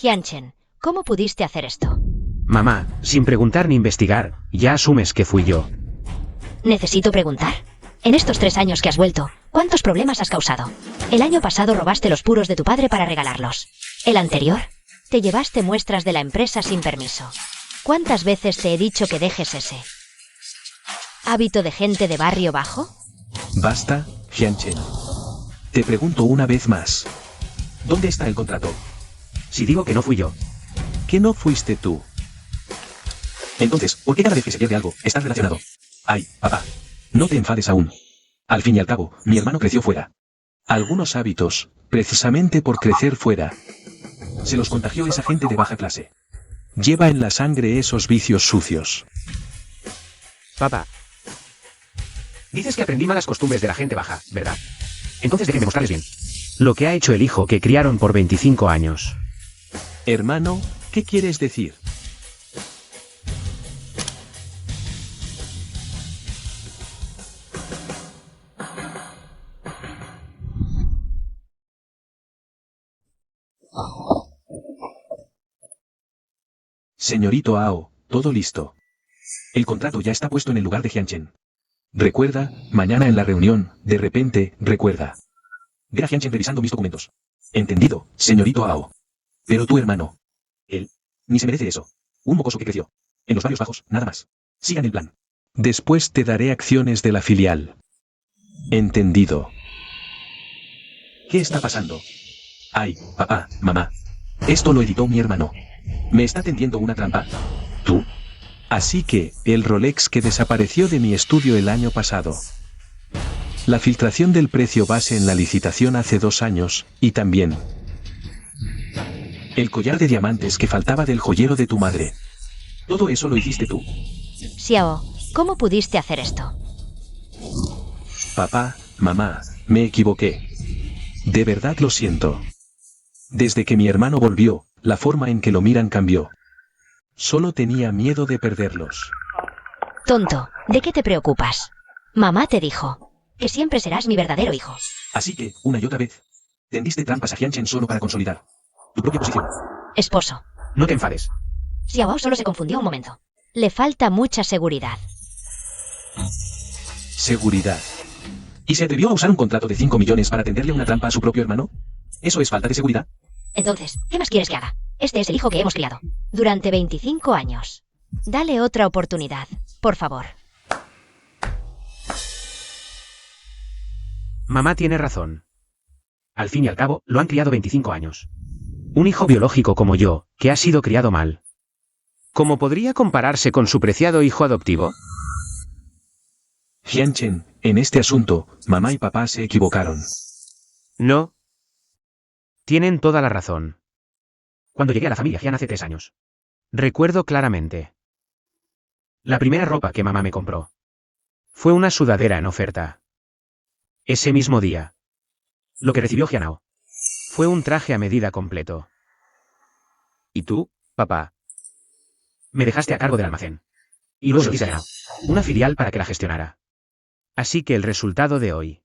Jianchen, ¿cómo pudiste hacer esto? Mamá, sin preguntar ni investigar, ya asumes que fui yo. Necesito preguntar. En estos 3 años que has vuelto, ¿cuántos problemas has causado? El año pasado robaste los puros de tu padre para regalarlos. El anterior, te llevaste muestras de la empresa sin permiso. ¿Cuántas veces te he dicho que dejes ese hábito de gente de barrio bajo? Basta, Jianchen. Te pregunto una vez más. ¿Dónde está el contrato? Si digo que no fui yo. ¿Que no fuiste tú? Entonces, ¿por qué cada vez que se pierde algo, estás relacionado? Ay, papá. No te enfades aún. Al fin y al cabo, mi hermano creció fuera. Algunos hábitos, precisamente por crecer fuera, se los contagió esa gente de baja clase. Lleva en la sangre esos vicios sucios. Papá. Dices que aprendí malas costumbres de la gente baja, ¿verdad? Entonces déjenme mostrarles bien. Lo que ha hecho el hijo que criaron por 25 años. Hermano, ¿qué quieres decir? Señorito Ao, todo listo. El contrato ya está puesto en el lugar de Jianchen. Recuerda, mañana en la reunión, de repente, recuerda. Ve a Jianchen revisando mis documentos. Entendido, señorito Ao. Pero tu hermano. Él. Ni se merece eso. Un mocoso que creció. En los barrios bajos, nada más. Sigan el plan. Después te daré acciones de la filial. Entendido. ¿Qué está pasando? Ay, papá, mamá. Esto lo editó mi hermano. Me está tendiendo una trampa. ¿Tú? Así que, el Rolex que desapareció de mi estudio el año pasado. La filtración del precio base en la licitación hace 2 años, y también el collar de diamantes que faltaba del joyero de tu madre. Todo eso lo hiciste tú. Xiao, ¿cómo pudiste hacer esto? Papá, mamá, me equivoqué. De verdad lo siento. Desde que mi hermano volvió, la forma en que lo miran cambió. Solo tenía miedo de perderlos. Tonto, ¿de qué te preocupas? Mamá te dijo que siempre serás mi verdadero hijo. Así que, una y otra vez, tendiste trampas a Jianchen solo para consolidar tu propia posición. Esposo. No te enfades. Xiao solo se confundió un momento. Le falta mucha seguridad. Seguridad. ¿Y se atrevió a usar un contrato de 5 millones para tenderle una trampa a su propio hermano? ¿Eso es falta de seguridad? Entonces, ¿qué más quieres que haga? Este es el hijo que hemos criado durante 25 años. Dale otra oportunidad, por favor. Mamá tiene razón. Al fin y al cabo, lo han criado 25 años. Un hijo biológico como yo, que ha sido criado mal. ¿Cómo podría compararse con su preciado hijo adoptivo? Jianchen, en este asunto, mamá y papá se equivocaron. No. Tienen toda la razón. Cuando llegué a la familia Jian hace 3 años. Recuerdo claramente. La primera ropa que mamá me compró. Fue una sudadera en oferta. Ese mismo día. Lo que recibió Jianao. Fue un traje a medida completo. ¿Y tú, papá? Me dejaste a cargo del almacén. Y luego quise Jianao, una filial para que la gestionara. Así que el resultado de hoy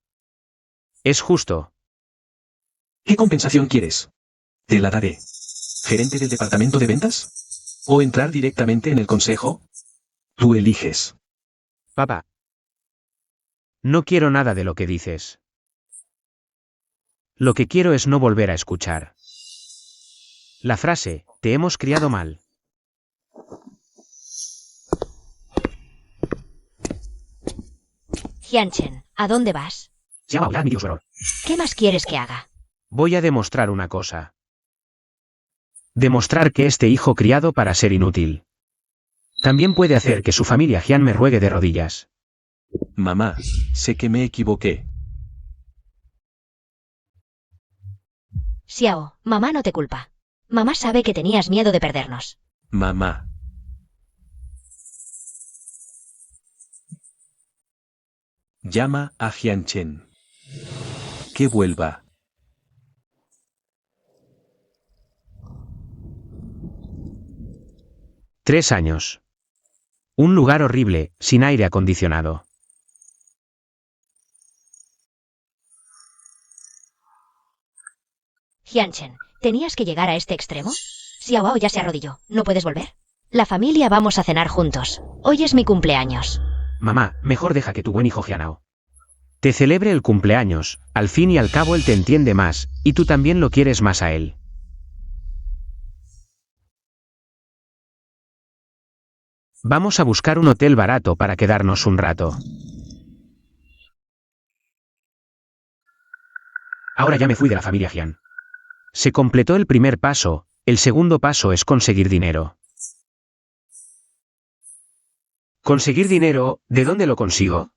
es justo. ¿Qué compensación quieres? Te la daré. ¿Gerente del departamento de ventas? ¿O entrar directamente en el consejo? Tú eliges. Papá. No quiero nada de lo que dices. Lo que quiero es no volver a escuchar la frase, te hemos criado mal. Jianchen, ¿a dónde vas? Xiao ya admitió su error. ¿Qué más quieres que haga? Voy a demostrar una cosa. Demostrar que este hijo criado para ser inútil también puede hacer que su familia Jian me ruegue de rodillas. Mamá, sé que me equivoqué. Xiao, mamá no te culpa. Mamá sabe que tenías miedo de perdernos. Mamá. Llama a Jianchen. Que vuelva. Tres años. Un lugar horrible, sin aire acondicionado. Jianchen, ¿tenías que llegar a este extremo? Xiao Ao ya se arrodilló. ¿No puedes volver? La familia vamos a cenar juntos. Hoy es mi cumpleaños. Mamá, mejor deja que tu buen hijo Jianao te celebre el cumpleaños. Al fin y al cabo él te entiende más, y tú también lo quieres más a él. Vamos a buscar un hotel barato para quedarnos un rato. Ahora ya me fui de la familia Jian. Se completó el primer paso, el segundo paso es conseguir dinero. ¿Conseguir dinero? ¿De dónde lo consigo?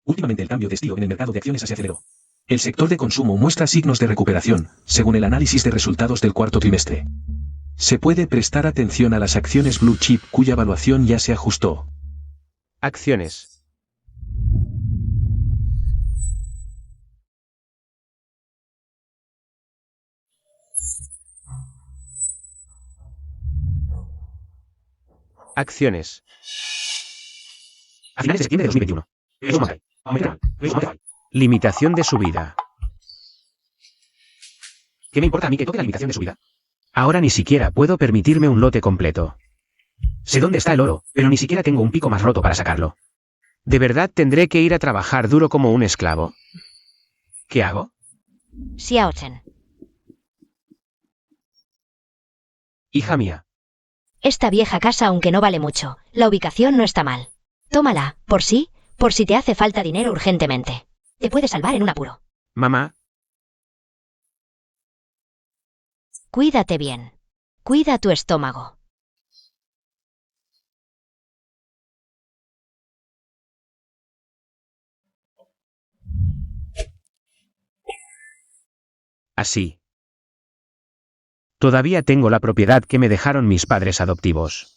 Últimamente el cambio de estilo en el mercado de acciones se aceleró. El sector de consumo muestra signos de recuperación, según el análisis de resultados del cuarto trimestre. Se puede prestar atención a las acciones Blue Chip cuya valuación ya se ajustó. Acciones. Acciones. A finales de septiembre de 2021. Limitación de subida. ¿Qué me importa a mí que toque la limitación de subida? Ahora ni siquiera puedo permitirme un lote completo. Sé dónde está el oro, pero ni siquiera tengo un pico más roto para sacarlo. ¿De verdad tendré que ir a trabajar duro como un esclavo? ¿Qué hago? Xiao Chen. Hija mía. Esta vieja casa aunque no vale mucho, la ubicación no está mal. Tómala, por si te hace falta dinero urgentemente. Te puede salvar en un apuro. Mamá. Cuídate bien. Cuida tu estómago. Así. Todavía tengo la propiedad que me dejaron mis padres adoptivos.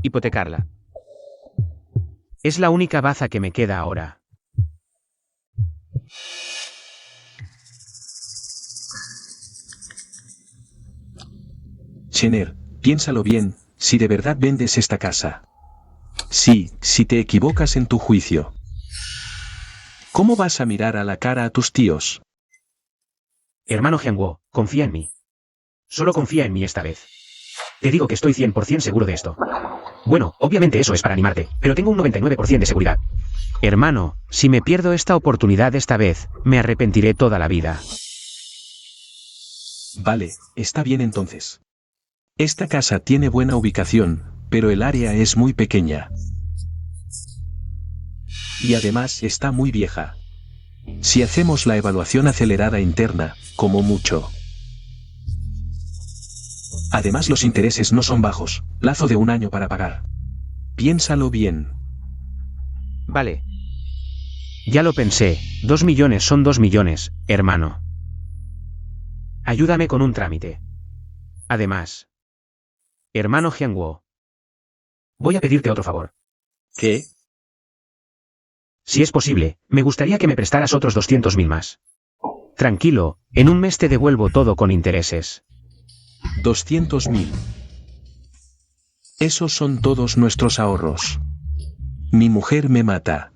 Hipotecarla. Es la única baza que me queda ahora. Chener, piénsalo bien, si de verdad vendes esta casa. Sí, si te equivocas en tu juicio. ¿Cómo vas a mirar a la cara a tus tíos? Hermano Jianguo, confía en mí. Solo confía en mí esta vez. Te digo que estoy 100% seguro de esto. Bueno, obviamente eso es para animarte, pero tengo un 99% de seguridad. Hermano, si me pierdo esta oportunidad esta vez, me arrepentiré toda la vida. Vale, está bien entonces. Esta casa tiene buena ubicación, pero el área es muy pequeña. Y además está muy vieja. Si hacemos la evaluación acelerada interna, como mucho. Además los intereses no son bajos, plazo de 1 año para pagar. Piénsalo bien. Vale. Ya lo pensé, 2 millones son 2 millones, hermano. Ayúdame con un trámite. Además. Hermano Jianguo. Voy a pedirte otro favor. ¿Qué? Si es posible, me gustaría que me prestaras otros 200.000 más. Tranquilo, en un mes te devuelvo todo con intereses. 200.000. Esos son todos nuestros ahorros. Mi mujer me mata.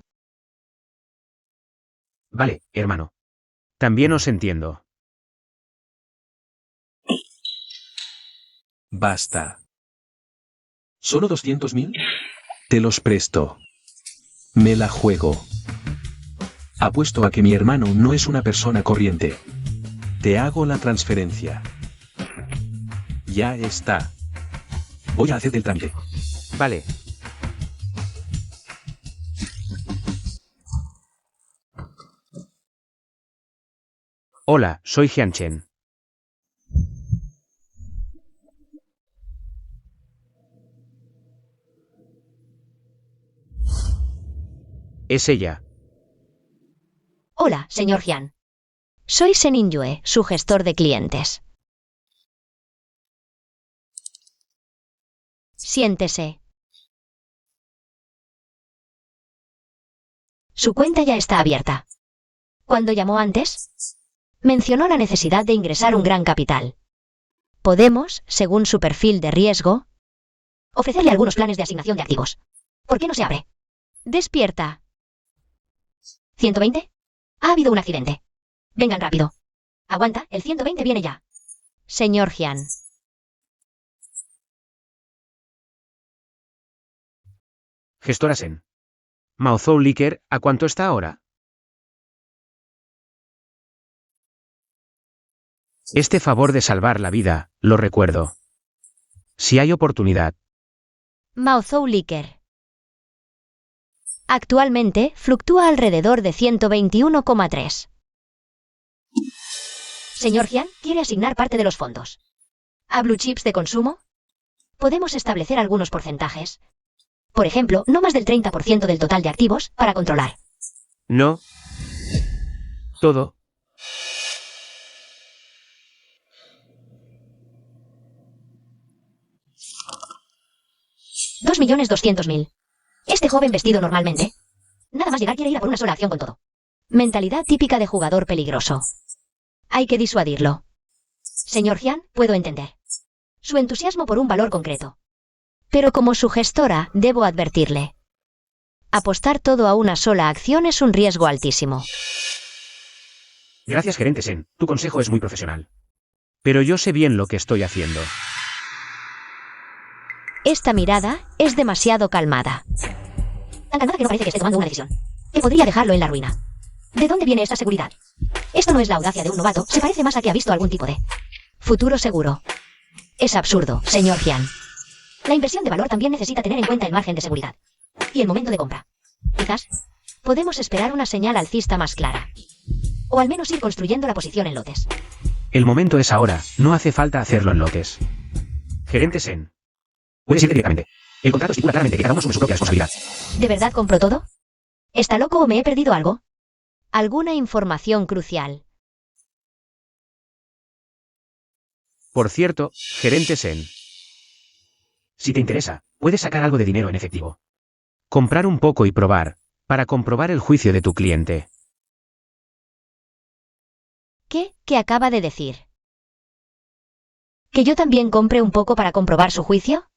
Vale, hermano. También os entiendo. Basta. ¿Solo 200.000? Te los presto. Me la juego. Apuesto a que mi hermano no es una persona corriente. Te hago la transferencia. Ya está. Voy a hacer el trámite. Vale. Hola, soy Jianchen. Es ella. Hola, señor Jian. Soy Senin Yue, su gestor de clientes. Siéntese. Su cuenta ya está abierta. Cuando llamó antes, mencionó la necesidad de ingresar un gran capital. Podemos, según su perfil de riesgo, ofrecerle algunos planes de asignación de activos. ¿Por qué no se abre? Despierta. ¿120? Ha habido un accidente. Vengan rápido. Aguanta, el 120 viene ya. Señor Jian. Gestora Sen. Maozhou Liquor, ¿a cuánto está ahora? Este favor de salvar la vida, lo recuerdo. Si hay oportunidad. Maozhou Liquor. Actualmente fluctúa alrededor de 121,3. Señor Jian, ¿quiere asignar parte de los fondos a Blue Chips de consumo? Podemos establecer algunos porcentajes. Por ejemplo, no más del 30% del total de activos, para controlar. No. Todo. $2.200.000. Este joven vestido normalmente. Nada más llegar quiere ir a por una sola acción con todo. Mentalidad típica de jugador peligroso. Hay que disuadirlo. Señor Jian, puedo entender su entusiasmo por un valor concreto. Pero como su gestora, debo advertirle. Apostar todo a una sola acción es un riesgo altísimo. Gracias, gerente Sen. Tu consejo es muy profesional. Pero yo sé bien lo que estoy haciendo. Esta mirada es demasiado calmada. Tan calmada que no parece que esté tomando una decisión que podría dejarlo en la ruina. ¿De dónde viene esta seguridad? Esto no es la audacia de un novato, se parece más a que ha visto algún tipo de futuro seguro. Es absurdo, señor Jian. La inversión de valor también necesita tener en cuenta el margen de seguridad y el momento de compra. Quizás podemos esperar una señal alcista más clara. O al menos ir construyendo la posición en lotes. El momento es ahora, no hace falta hacerlo en lotes. Gerente Sen. Puedes irte directamente. El contrato estipula claramente que cada uno asume su propia responsabilidad. ¿De verdad compró todo? ¿Está loco o me he perdido algo? ¿Alguna información crucial? Por cierto, gerente Sen. Si te interesa, puedes sacar algo de dinero en efectivo. Comprar un poco y probar, para comprobar el juicio de tu cliente. ¿Qué acaba de decir? ¿Que yo también compre un poco para comprobar su juicio?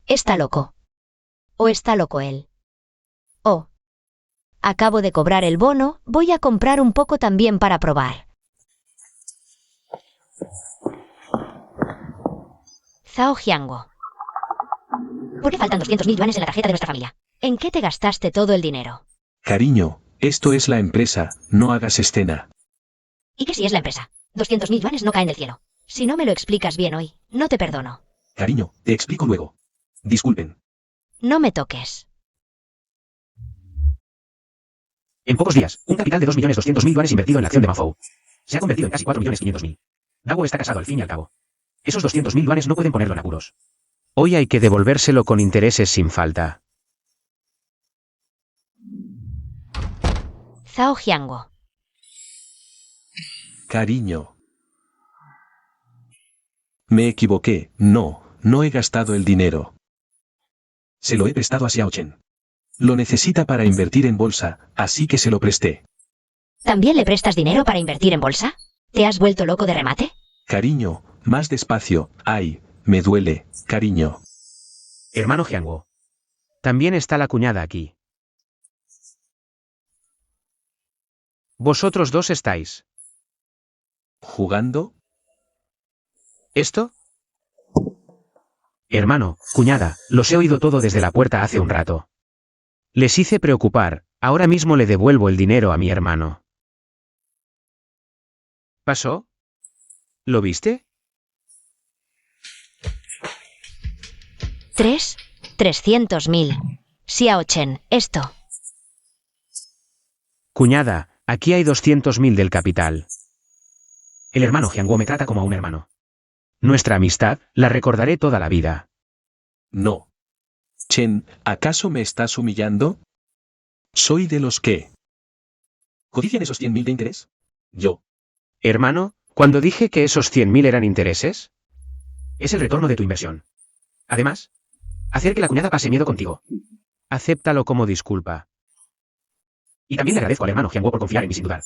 ¿Está loco? ¿O está loco él? Oh. Acabo de cobrar el bono, voy a comprar un poco también para probar. Zhao Jiango. ¿Por qué faltan 200.000 yuanes en la tarjeta de nuestra familia? ¿En qué te gastaste todo el dinero? Cariño, esto es la empresa, no hagas escena. ¿Y qué si es la empresa? 200.000 yuanes no caen del cielo. Si no me lo explicas bien hoy, no te perdono. Cariño, te explico luego. Disculpen. No me toques. En pocos días, un capital de 2.200.000 yuanes invertido en la acción de Maozhou se ha convertido en casi 4.500.000. Dago está casado al fin y al cabo. Esos 200.000 yuanes no pueden ponerlo en apuros. Hoy hay que devolvérselo con intereses sin falta. Zhao Jiango. Cariño. Me equivoqué, no he gastado el dinero. Se lo he prestado a Xiao Chen. Lo necesita para invertir en bolsa, así que se lo presté. ¿También le prestas dinero para invertir en bolsa? ¿Te has vuelto loco de remate? Cariño, más despacio, ay, me duele, cariño. Hermano Jiango. También está la cuñada aquí. Vosotros dos estáis. ¿Jugando? ¿Esto? Hermano, cuñada, los he oído todo desde la puerta hace un rato. Les hice preocupar, ahora mismo le devuelvo el dinero a mi hermano. ¿Pasó? ¿Lo viste? 300.000. Xiao Chen, esto. Cuñada, aquí hay 200.000 del capital. El hermano Jianguo me trata como a un hermano. Nuestra amistad, la recordaré toda la vida. No. Chen, ¿acaso me estás humillando? Soy de los que ¿codician esos 100.000 de interés? Yo. Hermano, cuando dije que esos 100.000 eran intereses, es el retorno de tu inversión. Además, hacer que la cuñada pase miedo contigo. Acéptalo como disculpa. Y también le agradezco al hermano Jianguo por confiar en mí sin dudar.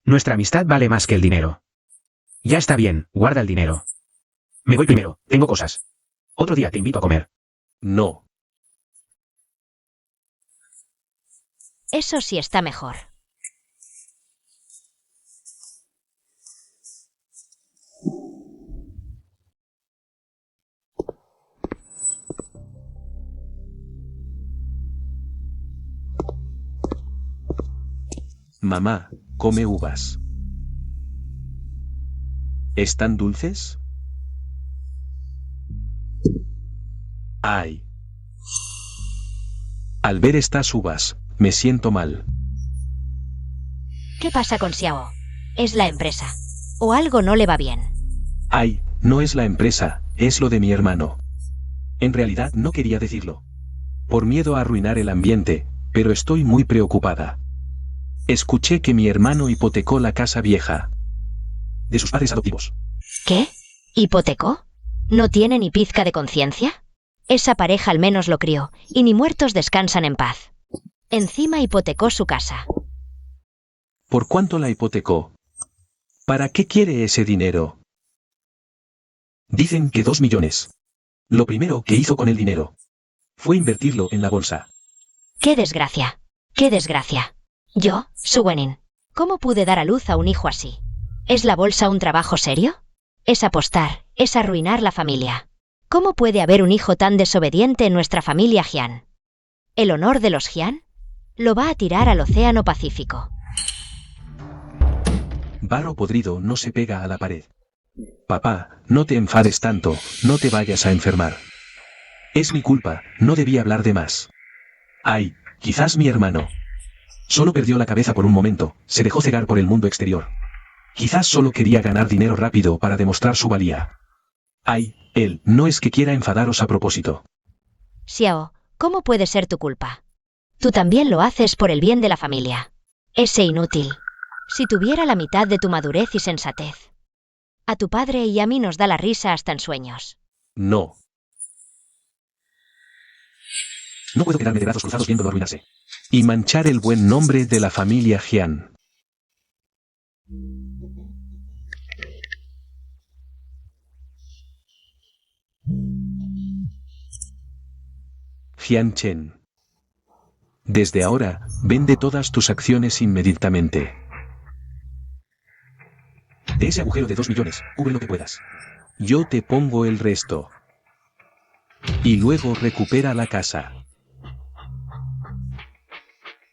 Nuestra amistad vale más que el dinero. Ya está bien, guarda el dinero. Me voy primero, tengo cosas. Otro día te invito a comer. No. Eso sí está mejor. Mamá, come uvas. ¿Están dulces? Ay. Al ver estas uvas, me siento mal. ¿Qué pasa con Xiao? Es la empresa. O algo no le va bien. Ay, no es la empresa, es lo de mi hermano. En realidad no quería decirlo. Por miedo a arruinar el ambiente, pero estoy muy preocupada. Escuché que mi hermano hipotecó la casa vieja de sus padres adoptivos. ¿Qué? ¿Hipotecó? ¿No tiene ni pizca de conciencia? Esa pareja al menos lo crió, y ni muertos descansan en paz. Encima hipotecó su casa. ¿Por cuánto la hipotecó? ¿Para qué quiere ese dinero? Dicen que 2 millones. Lo primero que hizo con el dinero fue invertirlo en la bolsa. ¡Qué desgracia! ¡Qué desgracia! Yo, Su Wenin, ¿cómo pude dar a luz a un hijo así? ¿Es la bolsa un trabajo serio? Es apostar, es arruinar la familia. ¿Cómo puede haber un hijo tan desobediente en nuestra familia Jian? ¿El honor de los Jian? Lo va a tirar al Océano Pacífico. Barro podrido no se pega a la pared. Papá, no te enfades tanto, no te vayas a enfermar. Es mi culpa, no debí hablar de más. Ay, quizás mi hermano solo perdió la cabeza por un momento, se dejó cegar por el mundo exterior. Quizás solo quería ganar dinero rápido para demostrar su valía. Ay, él, no es que quiera enfadaros a propósito. Xiao, ¿cómo puede ser tu culpa? Tú también lo haces por el bien de la familia. Ese inútil. Si tuviera la mitad de tu madurez y sensatez. A tu padre y a mí nos da la risa hasta en sueños. No. No puedo quedarme de brazos cruzados viéndolo arruinarse. Y manchar el buen nombre de la familia Jian. Jian Chen. Desde ahora, vende todas tus acciones inmediatamente. De ese agujero de 2 millones, cubre lo que puedas. Yo te pongo el resto. Y luego recupera la casa.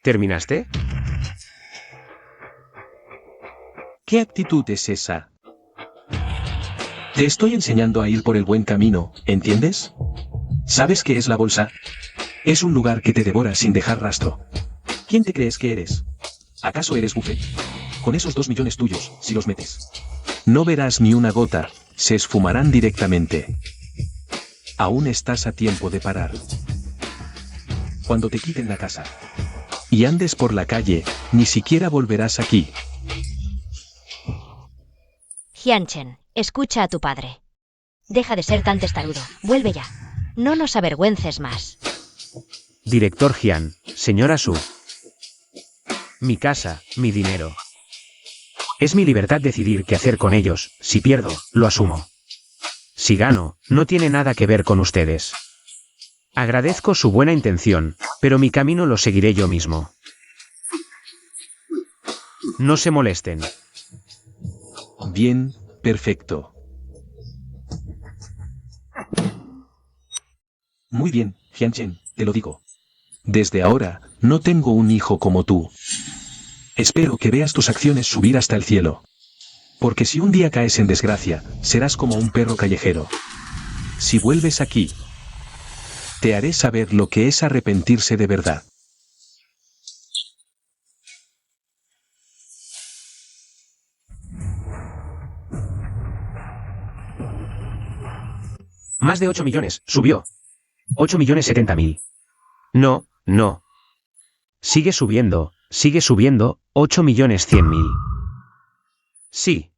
¿Terminaste? ¿Qué actitud es esa? Te estoy enseñando a ir por el buen camino, ¿entiendes? ¿Sabes qué es la bolsa? Es un lugar que te devora sin dejar rastro. ¿Quién te crees que eres? ¿Acaso eres Buffett? Con esos 2 millones tuyos, si los metes, no verás ni una gota, se esfumarán directamente. Aún estás a tiempo de parar. Cuando te quiten la casa y andes por la calle, ni siquiera volverás aquí. Jian Chen, escucha a tu padre. Deja de ser tan testarudo, vuelve ya. No nos avergüences más. Director Jian, señora Su. Mi casa, mi dinero. Es mi libertad decidir qué hacer con ellos, si pierdo, lo asumo. Si gano, no tiene nada que ver con ustedes. Agradezco su buena intención, pero mi camino lo seguiré yo mismo. No se molesten. Bien, perfecto. Muy bien, Jian Chen, te lo digo. Desde ahora, no tengo un hijo como tú. Espero que veas tus acciones subir hasta el cielo. Porque si un día caes en desgracia, serás como un perro callejero. Si vuelves aquí, te haré saber lo que es arrepentirse de verdad. Más de 8 millones, subió. 8.070.000. No, no. Sigue subiendo, 8.100.000. Sí.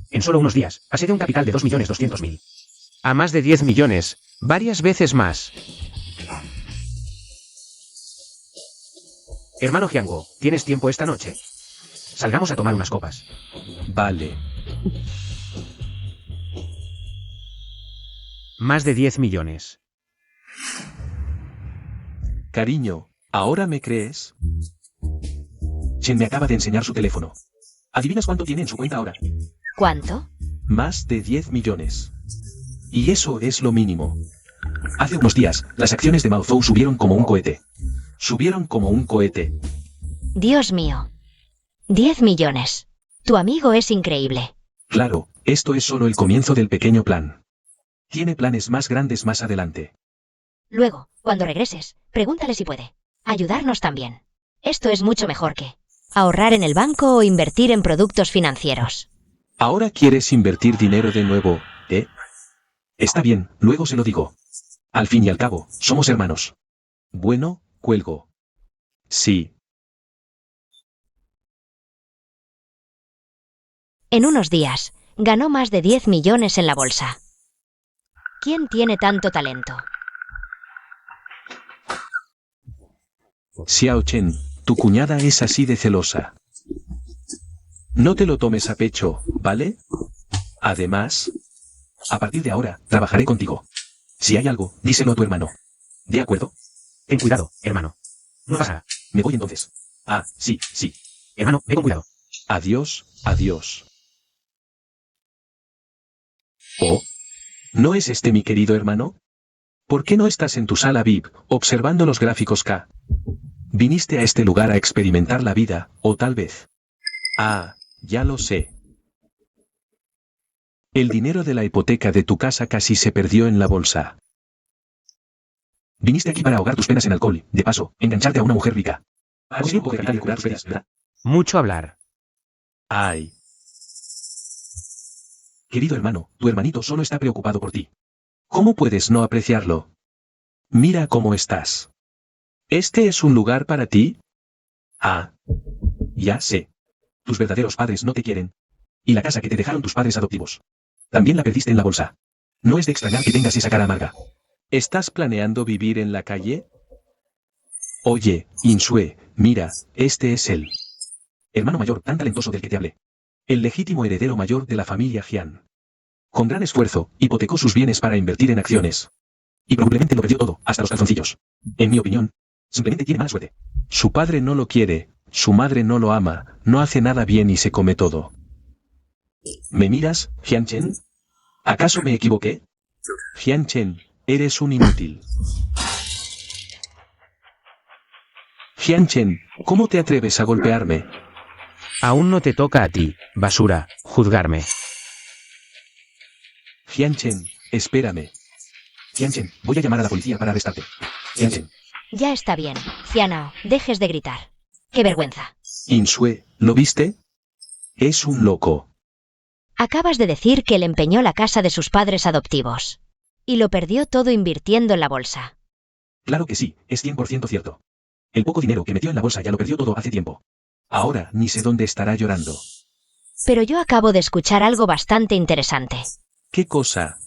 En solo unos días, pasé de un capital de 2.200.000 a más de 10 millones, varias veces más. Hermano Jianguo, ¿tienes tiempo esta noche? Salgamos a tomar unas copas. Vale. Más de 10 millones. Cariño, ¿ahora me crees? Chen me acaba de enseñar su teléfono. ¿Adivinas cuánto tiene en su cuenta ahora? ¿Cuánto? Más de 10 millones. Y eso es lo mínimo. Hace unos días, las acciones de Mao Zhou subieron como un cohete. Subieron como un cohete. Dios mío. 10 millones. Tu amigo es increíble. Claro, esto es solo el comienzo del pequeño plan. Tiene planes más grandes más adelante. Luego, cuando regreses, pregúntale si puede ayudarnos también. Esto es mucho mejor que ahorrar en el banco o invertir en productos financieros. Ahora quieres invertir dinero de nuevo, ¿eh? Está bien, luego se lo digo. Al fin y al cabo, somos hermanos. Bueno, cuelgo. Sí. En unos días, ganó más de 10 millones en la bolsa. ¿Quién tiene tanto talento? Xiao Chen, tu cuñada es así de celosa. No te lo tomes a pecho, ¿vale? Además, a partir de ahora, trabajaré contigo. Si hay algo, díselo a tu hermano. ¿De acuerdo? Ten cuidado, hermano. No pasa nada. Me voy entonces. Ah, sí, sí. Hermano, ve con cuidado. Adiós, adiós. Oh, ¿no es este mi querido hermano? ¿Por qué no estás en tu sala VIP, observando los gráficos K? Viniste a este lugar a experimentar la vida, o tal vez. Ah, ya lo sé. El dinero de la hipoteca de tu casa casi se perdió en la bolsa. Viniste aquí para ahogar tus penas en alcohol, de paso, engancharte a una mujer rica. Conseguir un poco de capital y curar tus penas, ¿verdad? Mucho hablar. Ay. Querido hermano, tu hermanito solo está preocupado por ti. ¿Cómo puedes no apreciarlo? Mira cómo estás. ¿Este es un lugar para ti? Ah. Ya sé. Tus verdaderos padres no te quieren. Y la casa que te dejaron tus padres adoptivos. También la perdiste en la bolsa. No es de extrañar que tengas esa cara amarga. ¿Estás planeando vivir en la calle? Oye, Insue, mira, este es él. Hermano mayor tan talentoso del que te hablé. El legítimo heredero mayor de la familia Jian. Con gran esfuerzo, hipotecó sus bienes para invertir en acciones. Y probablemente lo perdió todo, hasta los calzoncillos. En mi opinión, simplemente tiene mala suerte. Su padre no lo quiere, su madre no lo ama, no hace nada bien y se come todo. ¿Me miras, Jian Chen? ¿Acaso me equivoqué? Jian Chen, eres un inútil. Jian Chen, ¿cómo te atreves a golpearme? Aún no te toca a ti, basura, juzgarme. Jian Chen, espérame. Jian Chen, voy a llamar a la policía para arrestarte. Jian Chen. Ya está bien, Jianao, dejes de gritar. ¡Qué vergüenza! Insue, ¿lo viste? Es un loco. Acabas de decir que él empeñó la casa de sus padres adoptivos. Y lo perdió todo invirtiendo en la bolsa. Claro que sí, es 100% cierto. El poco dinero que metió en la bolsa ya lo perdió todo hace tiempo. Ahora ni sé dónde estará llorando. Pero yo acabo de escuchar algo bastante interesante. ¿Qué cosa?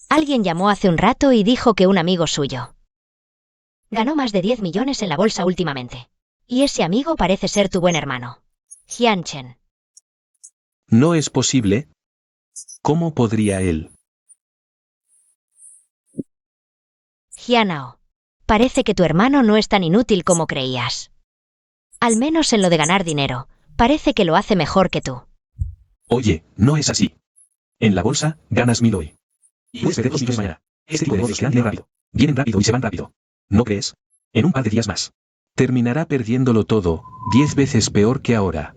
Alguien llamó hace un rato y dijo que un amigo suyo ganó más de 10 millones en la bolsa últimamente. Y ese amigo parece ser tu buen hermano, Jian Chen. ¿No es posible? ¿Cómo podría él? Jianao. Parece que tu hermano no es tan inútil como creías. Al menos en lo de ganar dinero, parece que lo hace mejor que tú. Oye, no es así. En la bolsa, ganas 1000 hoy. Y puedes perder 2 millones mañana. Este tipo de negocios que dan dinero rápido. Vienen rápido y se van rápido. ¿No crees? En un par de días más. Terminará perdiéndolo todo, 10 veces peor que ahora.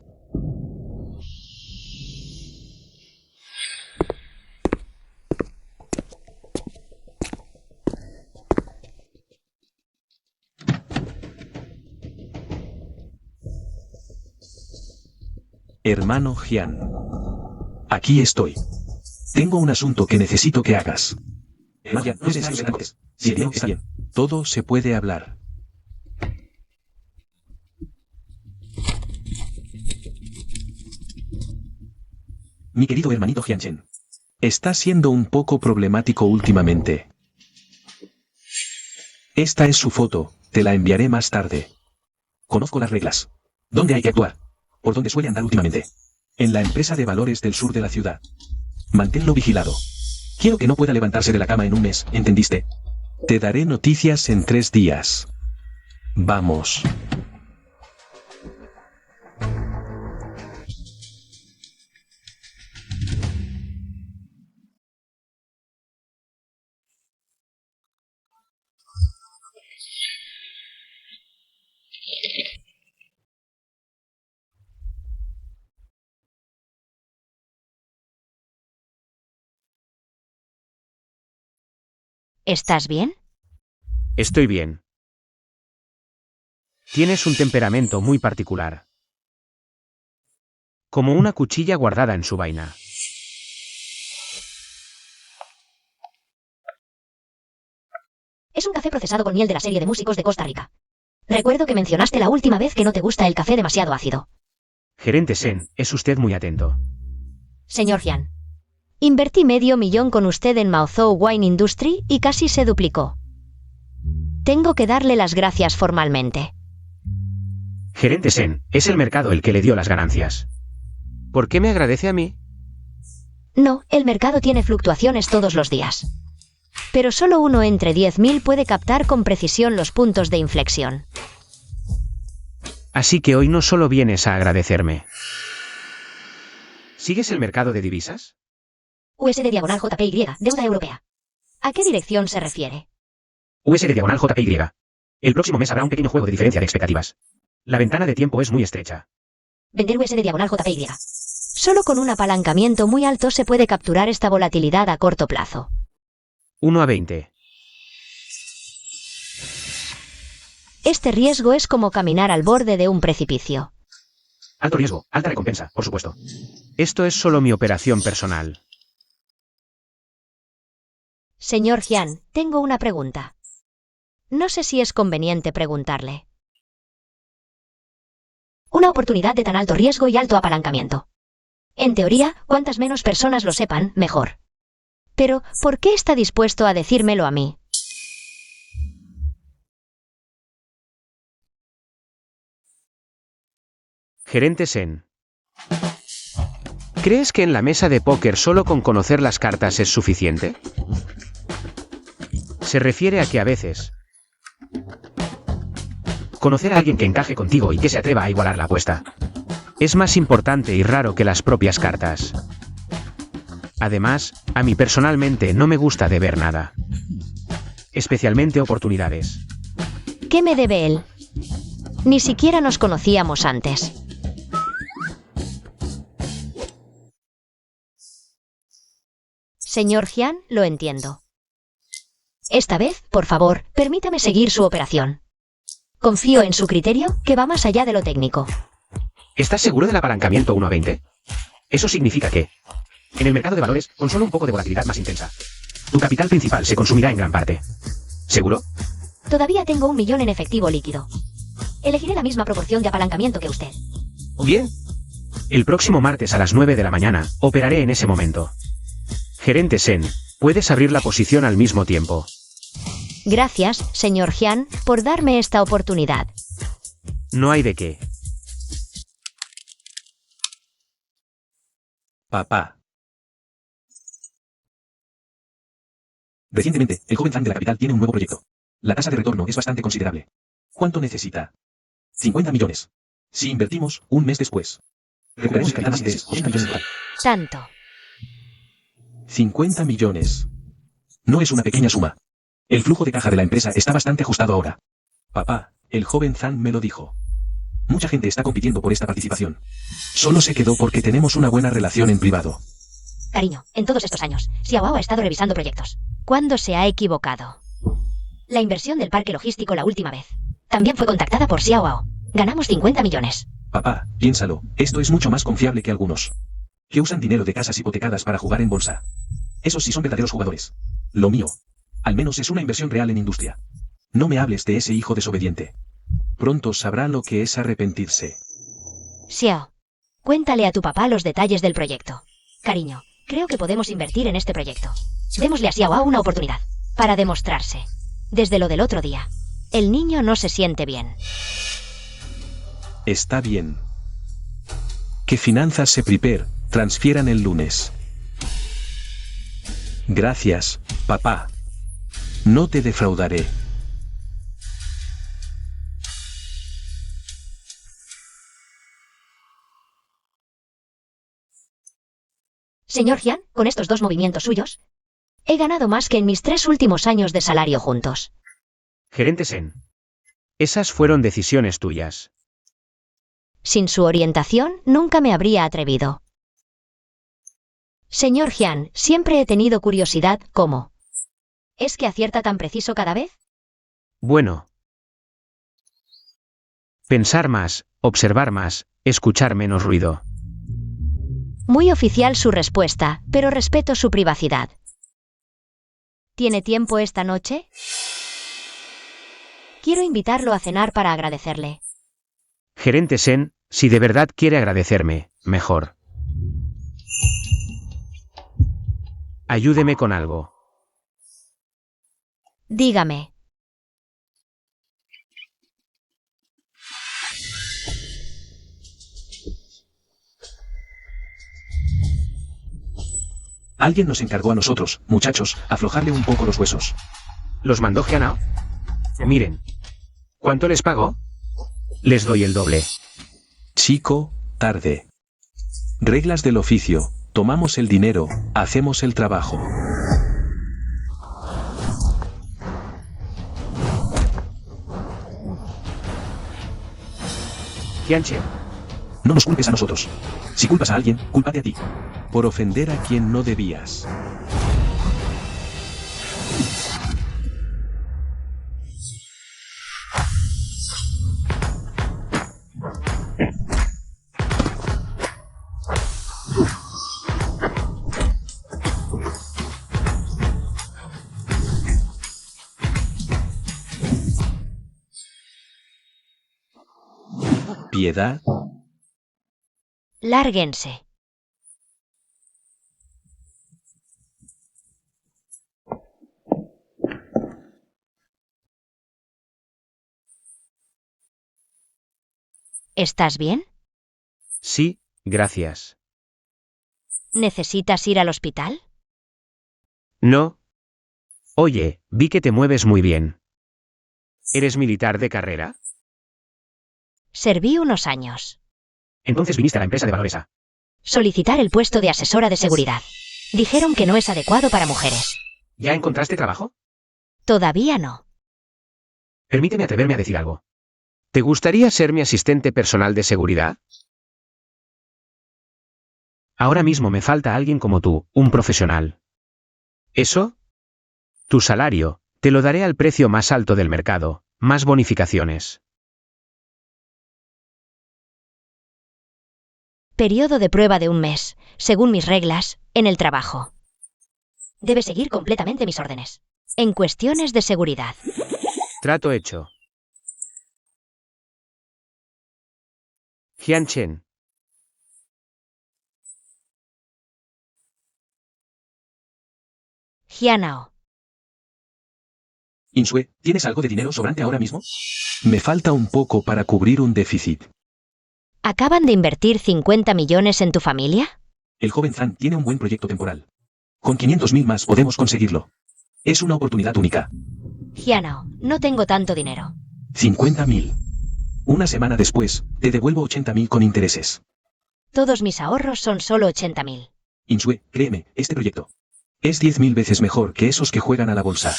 Hermano Jian. Aquí estoy. Tengo un asunto que necesito que hagas. Magia, no es necesario que te Si el dinero está bien. Todo se puede hablar. Mi querido hermanito Jianchen. Está siendo un poco problemático últimamente. Esta es su foto, te la enviaré más tarde. Conozco las reglas. ¿Dónde hay que actuar? ¿Por dónde suele andar últimamente? En la empresa de valores del sur de la ciudad. Manténlo vigilado. Quiero que no pueda levantarse de la cama en un mes, ¿entendiste? Te daré noticias en 3 días. Vamos. ¿Estás bien? Estoy bien. Tienes un temperamento muy particular. Como una cuchilla guardada en su vaina. Es un café procesado con miel de la serie de músicos de Costa Rica. Recuerdo que mencionaste la última vez que no te gusta el café demasiado ácido. Gerente Sen, es usted muy atento. Señor Jian. Invertí $500,000 con usted en Maozhou Wine Industry y casi se duplicó. Tengo que darle las gracias formalmente. Gerente Sen, es el mercado el que le dio las ganancias. ¿Por qué me agradece a mí? No, el mercado tiene fluctuaciones todos los días. Pero solo uno entre 10.000 puede captar con precisión los puntos de inflexión. Así que hoy no solo vienes a agradecerme. ¿Sigues el mercado de divisas? USD/JPY, deuda europea. ¿A qué dirección se refiere? USD/JPY. El próximo mes habrá un pequeño juego de diferencia de expectativas. La ventana de tiempo es muy estrecha. Vender USD/JPY. Solo con un apalancamiento muy alto se puede capturar esta volatilidad a corto plazo. 1/20. Este riesgo es como caminar al borde de un precipicio. Alto riesgo, alta recompensa, por supuesto. Esto es solo mi operación personal. Señor Jian, tengo una pregunta. No sé si es conveniente preguntarle. Una oportunidad de tan alto riesgo y alto apalancamiento. En teoría, cuantas menos personas lo sepan, mejor. Pero, ¿por qué está dispuesto a decírmelo a mí? Gerente Sen. ¿Crees que en la mesa de póker solo con conocer las cartas es suficiente? Se refiere a que a veces conocer a alguien que encaje contigo y que se atreva a igualar la apuesta es más importante y raro que las propias cartas. Además, a mí personalmente no me gusta deber nada. Especialmente oportunidades. ¿Qué me debe él? Ni siquiera nos conocíamos antes. Señor Jian, lo entiendo. Esta vez, por favor, permítame seguir su operación. Confío en su criterio, que va más allá de lo técnico. ¿Estás seguro del apalancamiento 1/20? Eso significa que, en el mercado de valores, con solo un poco de volatilidad más intensa, tu capital principal se consumirá en gran parte. ¿Seguro? Todavía tengo 1.000.000 en efectivo líquido. Elegiré la misma proporción de apalancamiento que usted. Bien. El próximo martes a las 9 de la mañana, operaré en ese momento. Gerente Sen, puedes abrir la posición al mismo tiempo. Gracias, señor Jian, por darme esta oportunidad. No hay de qué. Papá. Recientemente, el joven fan de la capital tiene un nuevo proyecto. La tasa de retorno es bastante considerable. ¿Cuánto necesita? 50 millones. Si invertimos, un mes después, recuperaremos el capital más de 80 millones. Tanto. 50 millones. No es una pequeña suma. El flujo de caja de la empresa está bastante ajustado ahora. Papá, el joven Zhang me lo dijo. Mucha gente está compitiendo por esta participación. Solo se quedó porque tenemos una buena relación en privado. Cariño, en todos estos años, Xiaoao ha estado revisando proyectos. ¿Cuándo se ha equivocado? La inversión del parque logístico la última vez. También fue contactada por Xiaoao. Ganamos 50 millones. Papá, piénsalo, esto es mucho más confiable que algunos que usan dinero de casas hipotecadas para jugar en bolsa. Esos sí son verdaderos jugadores. Lo mío, al menos es una inversión real en industria. No me hables de ese hijo desobediente. Pronto sabrá lo que es arrepentirse. Xiao, cuéntale a tu papá los detalles del proyecto. Cariño, creo que podemos invertir en este proyecto. Démosle a Xiaoao una oportunidad. Para demostrarse. Desde lo del otro día. El niño no se siente bien. Está bien. Que Finanzas se prepare, transfieran el lunes. Gracias, papá. No te defraudaré. Señor Jian, con estos dos movimientos suyos, he ganado más que en mis 3 últimos años de salario juntos. Gerente Sen. Esas fueron decisiones tuyas. Sin su orientación, nunca me habría atrevido. Señor Jian, siempre he tenido curiosidad, ¿cómo? ¿Es que acierta tan preciso cada vez? Bueno. Pensar más, observar más, escuchar menos ruido. Muy oficial su respuesta, pero respeto su privacidad. ¿Tiene tiempo esta noche? Quiero invitarlo a cenar para agradecerle. Gerente Sen, si de verdad quiere agradecerme, mejor. Ayúdeme con algo. Dígame. Alguien nos encargó a nosotros, muchachos, aflojarle un poco los huesos. ¿Los mandó Hyana? Miren. ¿Cuánto les pago? Les doy el doble. Chico, tarde. Reglas del oficio, tomamos el dinero, hacemos el trabajo. Hyunchen, No nos culpes a nosotros. Si culpas a alguien, cúlpate a ti. Por ofender a quien no debías. Piedad. Lárguense. ¿Estás bien? sí, gracias. ¿Necesitas ir al hospital? No. Oye, vi que te mueves muy bien. ¿Eres militar de carrera? Serví unos años. Entonces viniste a la empresa de valores A. Solicitar el puesto de asesora de seguridad. Dijeron que no es adecuado para mujeres. ¿Ya encontraste trabajo? Todavía no. Permíteme atreverme a decir algo. ¿Te gustaría ser mi asistente personal de seguridad? Ahora mismo me falta alguien como tú, un profesional. ¿Eso? Tu salario, te lo daré al precio más alto del mercado, más bonificaciones. Periodo de prueba de un mes, según mis reglas, en el trabajo. Debe seguir completamente mis órdenes. En cuestiones de seguridad. Trato hecho. Hyunchen, Hyanao. Insue, ¿tienes algo de dinero sobrante ahora mismo? Me falta un poco para cubrir un déficit. ¿Acaban de invertir 50 millones en tu familia? El joven Zan tiene un buen proyecto temporal. Con 500.000 más podemos conseguirlo. Es una oportunidad única. Hyanao, no tengo tanto dinero. 50.000. Una semana después, te devuelvo 80.000 con intereses. Todos mis ahorros son solo 80.000. Insue, créeme, este proyecto es 10.000 veces mejor que esos que juegan a la bolsa.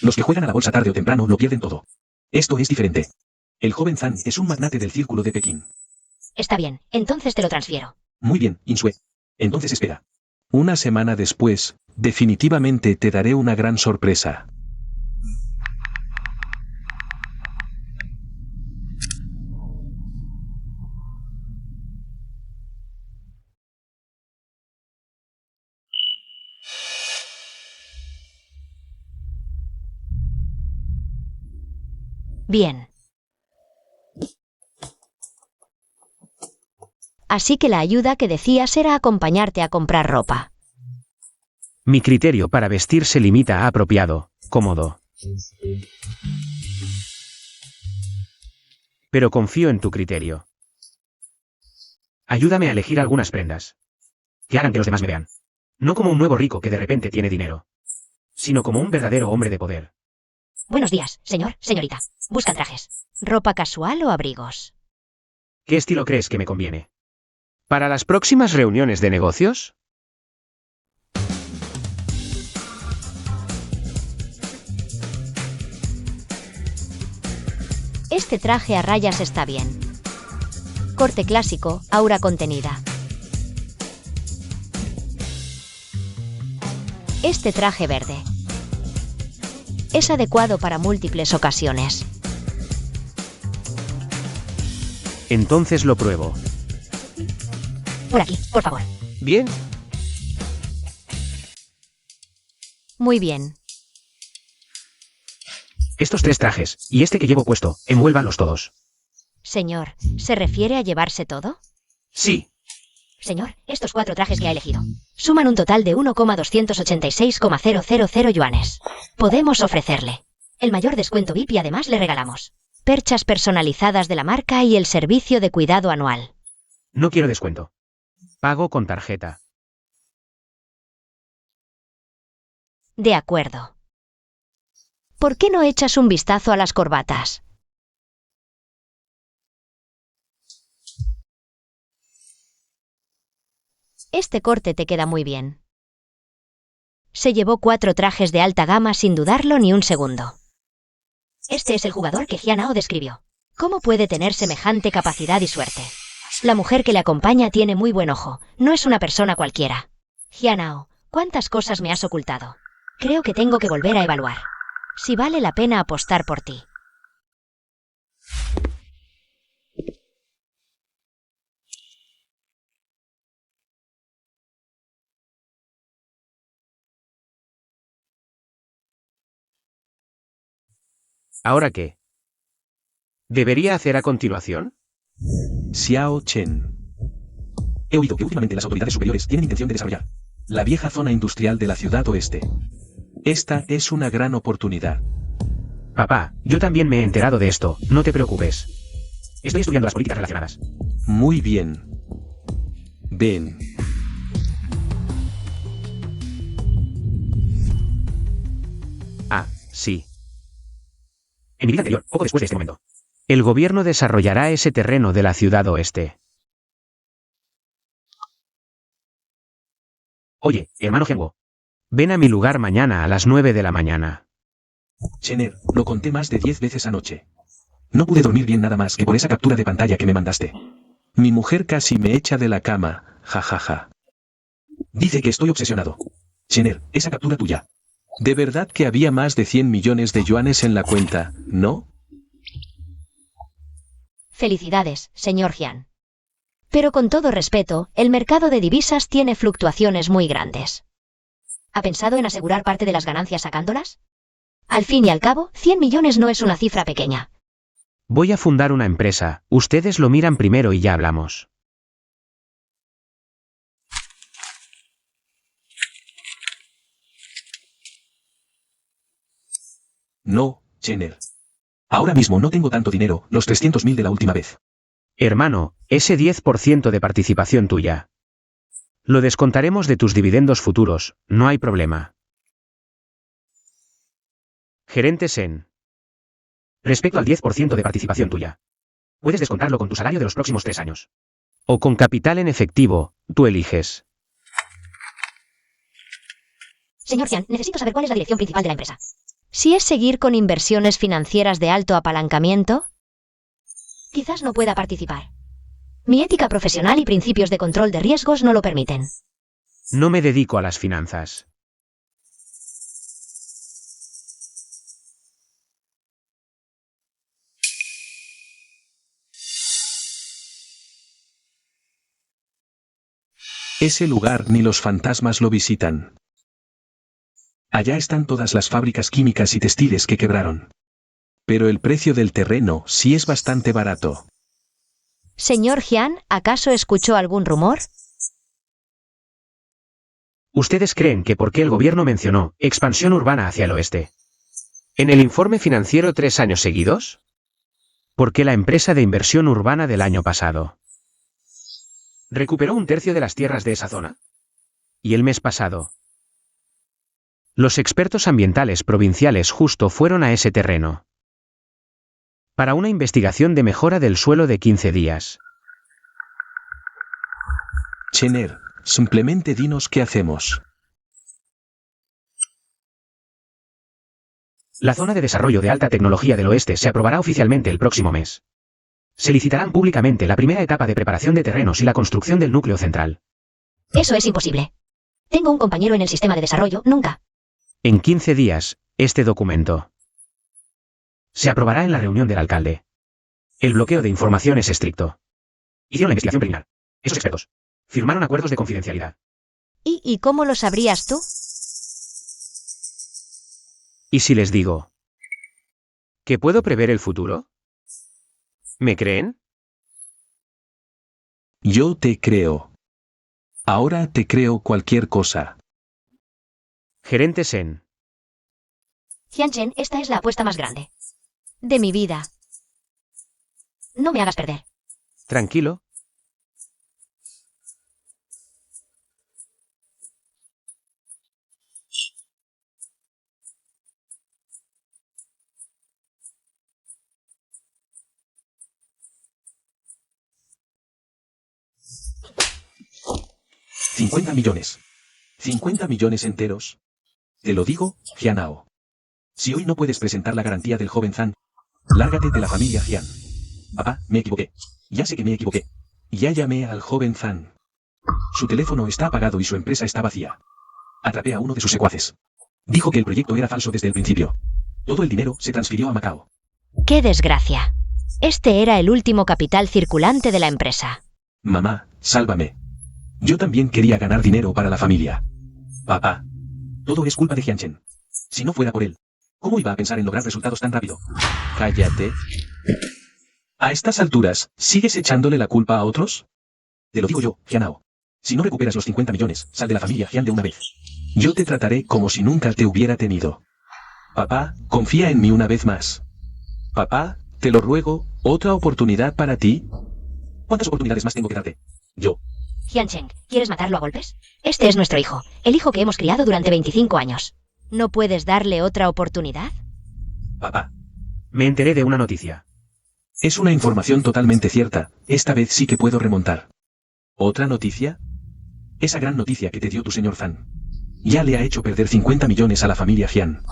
Los que juegan a la bolsa tarde o temprano lo pierden todo. Esto es diferente. El joven Zan es un magnate del círculo de Pekín. Está bien, entonces te lo transfiero. Muy bien, Insue. Entonces espera. Una semana después, definitivamente te daré una gran sorpresa. Bien. Así que la ayuda que decías era acompañarte a comprar ropa. mi criterio para vestir se limita a apropiado, cómodo. Pero confío en tu criterio. Ayúdame a elegir algunas prendas. Que hagan que los demás me vean. No como un nuevo rico que de repente tiene dinero, sino como un verdadero hombre de poder. Buenos días, señor, señorita. ¿Buscan trajes? ¿Ropa casual o abrigos? ¿Qué estilo crees que me conviene? ¿Para las próximas reuniones de negocios? Este traje a rayas está bien. Corte clásico, aura contenida. Este traje verde. Es adecuado para múltiples ocasiones. Entonces lo pruebo. Por aquí, por favor. ¿Bien? Muy bien. Estos 3 trajes, y este que llevo puesto, envuélvanlos todos. Señor, ¿se refiere a llevarse todo? Sí. Señor, estos 4 trajes que ha elegido suman un total de 1,286,000 yuanes. Podemos ofrecerle el mayor descuento VIP y además le regalamos perchas personalizadas de la marca y el servicio de cuidado anual. No quiero descuento. Pago con tarjeta. De acuerdo. ¿Por qué no echas un vistazo a las corbatas? Este corte te queda muy bien. Se llevó 4 trajes de alta gama sin dudarlo ni un segundo. Este es el jugador que Jianao describió. ¿Cómo puede tener semejante capacidad y suerte? La mujer que le acompaña tiene muy buen ojo, no es una persona cualquiera. Jianao, ¿cuántas cosas me has ocultado? Creo que tengo que volver a evaluar si vale la pena apostar por ti. ¿Ahora qué? ¿Debería hacer a continuación? Xiao Chen. He oído que últimamente las autoridades superiores tienen intención de desarrollar la vieja zona industrial de la ciudad oeste. Esta es una gran oportunidad. Papá, yo también me he enterado de esto, no te preocupes. Estoy estudiando las políticas relacionadas. Muy bien. Ven. Ah, sí. En mi vida anterior, poco después de este momento. El gobierno desarrollará ese terreno de la ciudad oeste. Oye, hermano Genwo. Ven a mi lugar mañana a las 9 de la mañana. Chener, lo conté más de 10 veces anoche. No pude dormir bien nada más que por esa captura de pantalla que me mandaste. Mi mujer casi me echa de la cama, jajaja. Dice que estoy obsesionado. Chener, esa captura tuya. De verdad que había más de 100 millones de yuanes en la cuenta, ¿no? Felicidades, señor Jian. Pero con todo respeto, el mercado de divisas tiene fluctuaciones muy grandes. ¿Ha pensado en asegurar parte de las ganancias sacándolas? Al fin y al cabo, 100 millones no es una cifra pequeña. Voy a fundar una empresa, ustedes lo miran primero y ya hablamos. No, Chener. Ahora mismo no tengo tanto dinero, los 300.000 de la última vez. Hermano, ese 10% de participación tuya. Lo descontaremos de tus dividendos futuros, no hay problema. Gerente Sen. Respecto al 10% de participación tuya. Puedes descontarlo con tu salario de los próximos 3 años. O con capital en efectivo, tú eliges. Señor Jian, necesito saber cuál es la dirección principal de la empresa. Si es seguir con inversiones financieras de alto apalancamiento, quizás no pueda participar. Mi ética profesional y principios de control de riesgos no lo permiten. No me dedico a las finanzas. Ese lugar ni los fantasmas lo visitan. Allá están todas las fábricas químicas y textiles que quebraron. Pero el precio del terreno sí es bastante barato. Señor Jian, ¿acaso escuchó algún rumor? ¿Ustedes creen que por qué el gobierno mencionó expansión urbana hacia el oeste? ¿En el informe financiero 3 años seguidos? ¿Por qué la empresa de inversión urbana del año pasado recuperó 1/3 de las tierras de esa zona? ¿Y el mes pasado? Los expertos ambientales provinciales justo fueron a ese terreno para una investigación de mejora del suelo de 15 días. Chener, simplemente dinos qué hacemos. La zona de desarrollo de alta tecnología del oeste se aprobará oficialmente el próximo mes. Se licitarán públicamente la primera etapa de preparación de terrenos y la construcción del núcleo central. Eso es imposible. Tengo un compañero en el sistema de desarrollo, nunca. En 15 días, Este documento se aprobará en la reunión del alcalde. El bloqueo de información es estricto. Hicieron la investigación preliminar. Esos expertos firmaron acuerdos de confidencialidad. ¿Y cómo lo sabrías tú? ¿Y si les digo que puedo prever el futuro? ¿Me creen? Yo te creo. Ahora te creo cualquier cosa. Gerente Sen. Hyunchen, esta es la apuesta más grande de mi vida. No me hagas perder. Tranquilo. $50 millones. 50 millones enteros. Te lo digo, Hyunao. Si hoy no puedes presentar la garantía del joven Zan, lárgate de la familia Hyun. Papá, me equivoqué. Ya sé que me equivoqué. Ya llamé al joven Zan. Su teléfono está apagado y su empresa está vacía. Atrapé a uno de sus secuaces. Dijo que el proyecto era falso desde el principio. Todo el dinero se transfirió a Macao. ¡Qué desgracia! Este era el último capital circulante de la empresa. Mamá, sálvame. Yo también quería ganar dinero para la familia. Papá. Todo es culpa de Hyunchen. Si no fuera por él, ¿cómo iba a pensar en lograr resultados tan rápido? Cállate. A estas alturas, ¿sigues echándole la culpa a otros? Te lo digo yo, Hyunao. Si no recuperas los 50 millones, sal de la familia Hyun de una vez. Yo te trataré como si nunca te hubiera tenido. Papá, confía en mí una vez más. Papá, te lo ruego, ¿otra oportunidad para ti? ¿Cuántas oportunidades más tengo que darte? Yo. Hyunchen, ¿quieres matarlo a golpes? Este es nuestro hijo, el hijo que hemos criado durante 25 años. ¿No puedes darle otra oportunidad? Papá. Me enteré de una noticia. Es una información totalmente cierta, esta vez sí que puedo remontar. ¿Otra noticia? Esa gran noticia que te dio tu señor Zan. Ya le ha hecho perder 50 millones a la familia Hyun.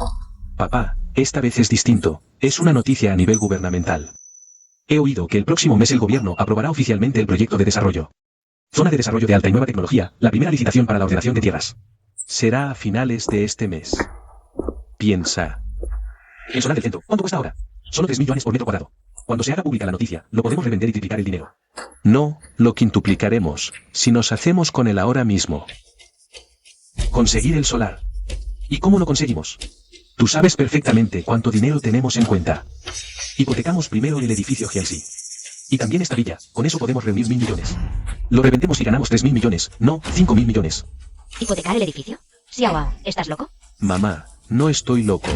Papá, esta vez es distinto, es una noticia a nivel gubernamental. He oído que el próximo mes el gobierno aprobará oficialmente el proyecto de desarrollo. Zona de desarrollo de alta y nueva tecnología, la primera licitación para la ordenación de tierras. Será a finales de este mes. Piensa. El solar del centro, ¿cuánto cuesta ahora? Solo 3 millones por metro cuadrado. Cuando se haga pública la noticia, lo podemos revender y triplicar el dinero. No, lo quintuplicaremos, si nos hacemos con él ahora mismo. Conseguir el solar. ¿Y cómo lo conseguimos? Tú sabes perfectamente cuánto dinero tenemos en cuenta. Hipotecamos primero el edificio Hyunsi. Y también esta villa, con eso podemos reunir 1.000 millones. Lo revendemos y ganamos 3.000 millones, no 5.000 millones. ¿Hipotecar el edificio? Xiaowao, ¿estás loco? Mamá, no estoy loco.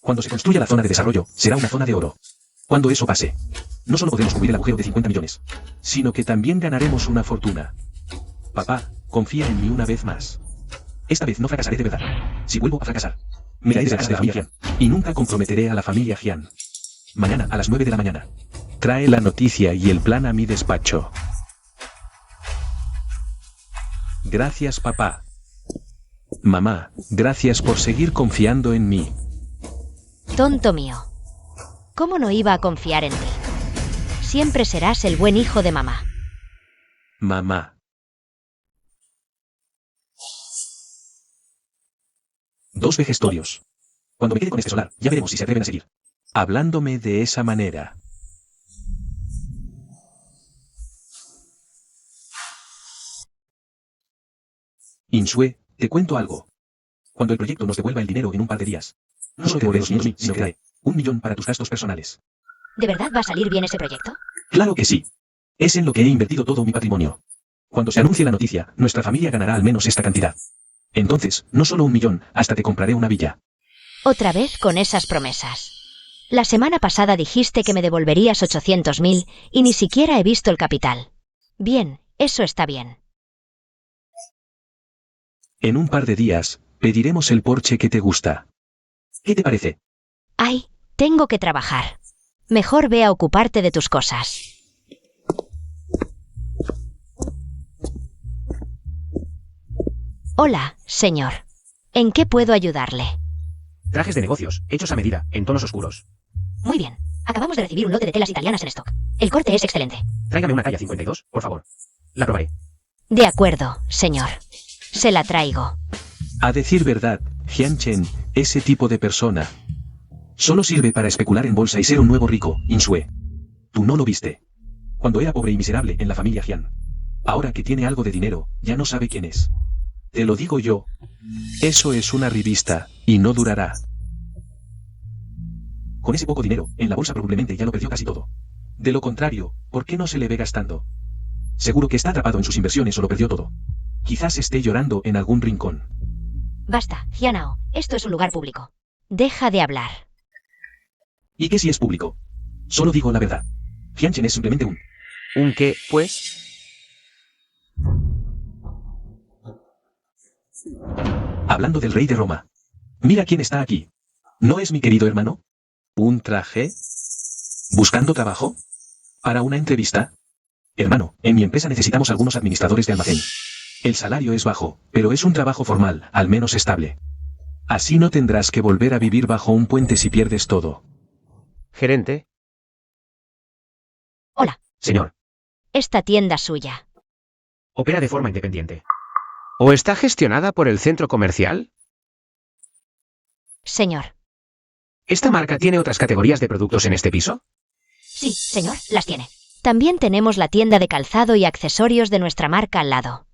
Cuando se construya la zona de desarrollo, será una zona de oro. Cuando eso pase, no solo podremos cubrir el agujero de 50 millones, sino que también ganaremos una fortuna. Papá, confía en mí una vez más. Esta vez no fracasaré de verdad. Si vuelvo a fracasar, me iré de la casa de la familia Hyun, y nunca comprometeré a la familia Hyun. Mañana a las 9 de la mañana. Trae la noticia y el plan a mi despacho. Gracias, papá. Mamá, gracias por seguir confiando en mí. Tonto mío. ¿Cómo no iba a confiar en ti? Siempre serás el buen hijo de mamá. Mamá. 2 vejestorios. Cuando me quede con este solar, ya veremos si se atreven a seguir hablándome de esa manera. Insue, te cuento algo. Cuando el proyecto nos devuelva el dinero en un par de días, no solo te devolveré 200.000, sino que daré 1 millón para tus gastos personales. ¿De verdad va a salir bien ese proyecto? Claro que sí. Es en lo que he invertido todo mi patrimonio. Cuando se anuncie la noticia, nuestra familia ganará al menos esta cantidad. Entonces, no solo 1 millón, hasta te compraré una villa. Otra vez con esas promesas. La semana pasada dijiste que me devolverías 800.000 y ni siquiera he visto el capital. Bien, eso está bien. En un par de días, pediremos el Porsche que te gusta. ¿Qué te parece? Ay, tengo que trabajar. Mejor ve a ocuparte de tus cosas. Hola, señor. ¿En qué puedo ayudarle? Trajes de negocios, hechos a medida, en tonos oscuros. Muy bien. Acabamos de recibir un lote de telas italianas en stock. El corte es excelente. Tráigame una talla 52, por favor. La probaré. De acuerdo, señor. Se la traigo. A decir verdad, Hyunchen, ese tipo de persona. Solo sirve para especular en bolsa y ser un nuevo rico, Insue. Tú no lo viste. Cuando era pobre y miserable en la familia Jian. Ahora que tiene algo de dinero, ya no sabe quién es. Te lo digo yo. Eso es una revista, y no durará. Con ese poco dinero, en la bolsa probablemente ya lo perdió casi todo. De lo contrario, ¿por qué no se le ve gastando? Seguro que está atrapado en sus inversiones o lo perdió todo. Quizás esté llorando en algún rincón. Basta, Jianao, esto es un lugar público. Deja de hablar. ¿Y qué si es público? Solo digo la verdad. Jianchen es simplemente un... ¿Un qué, pues? Hablando del rey de Roma. Mira quién está aquí. ¿No es mi querido hermano? ¿Un traje? ¿Buscando trabajo? ¿Para una entrevista? Hermano, en mi empresa necesitamos algunos administradores de almacén. El salario es bajo, pero es un trabajo formal, al menos estable. Así no tendrás que volver a vivir bajo un puente si pierdes todo. Gerente. Hola, Señor, esta tienda es suya. opera de forma independiente. ¿O está gestionada por el centro comercial? Señor. ¿Esta marca tiene otras categorías de productos en este piso? Sí, señor, las tiene. También tenemos la tienda de calzado y accesorios de nuestra marca al lado.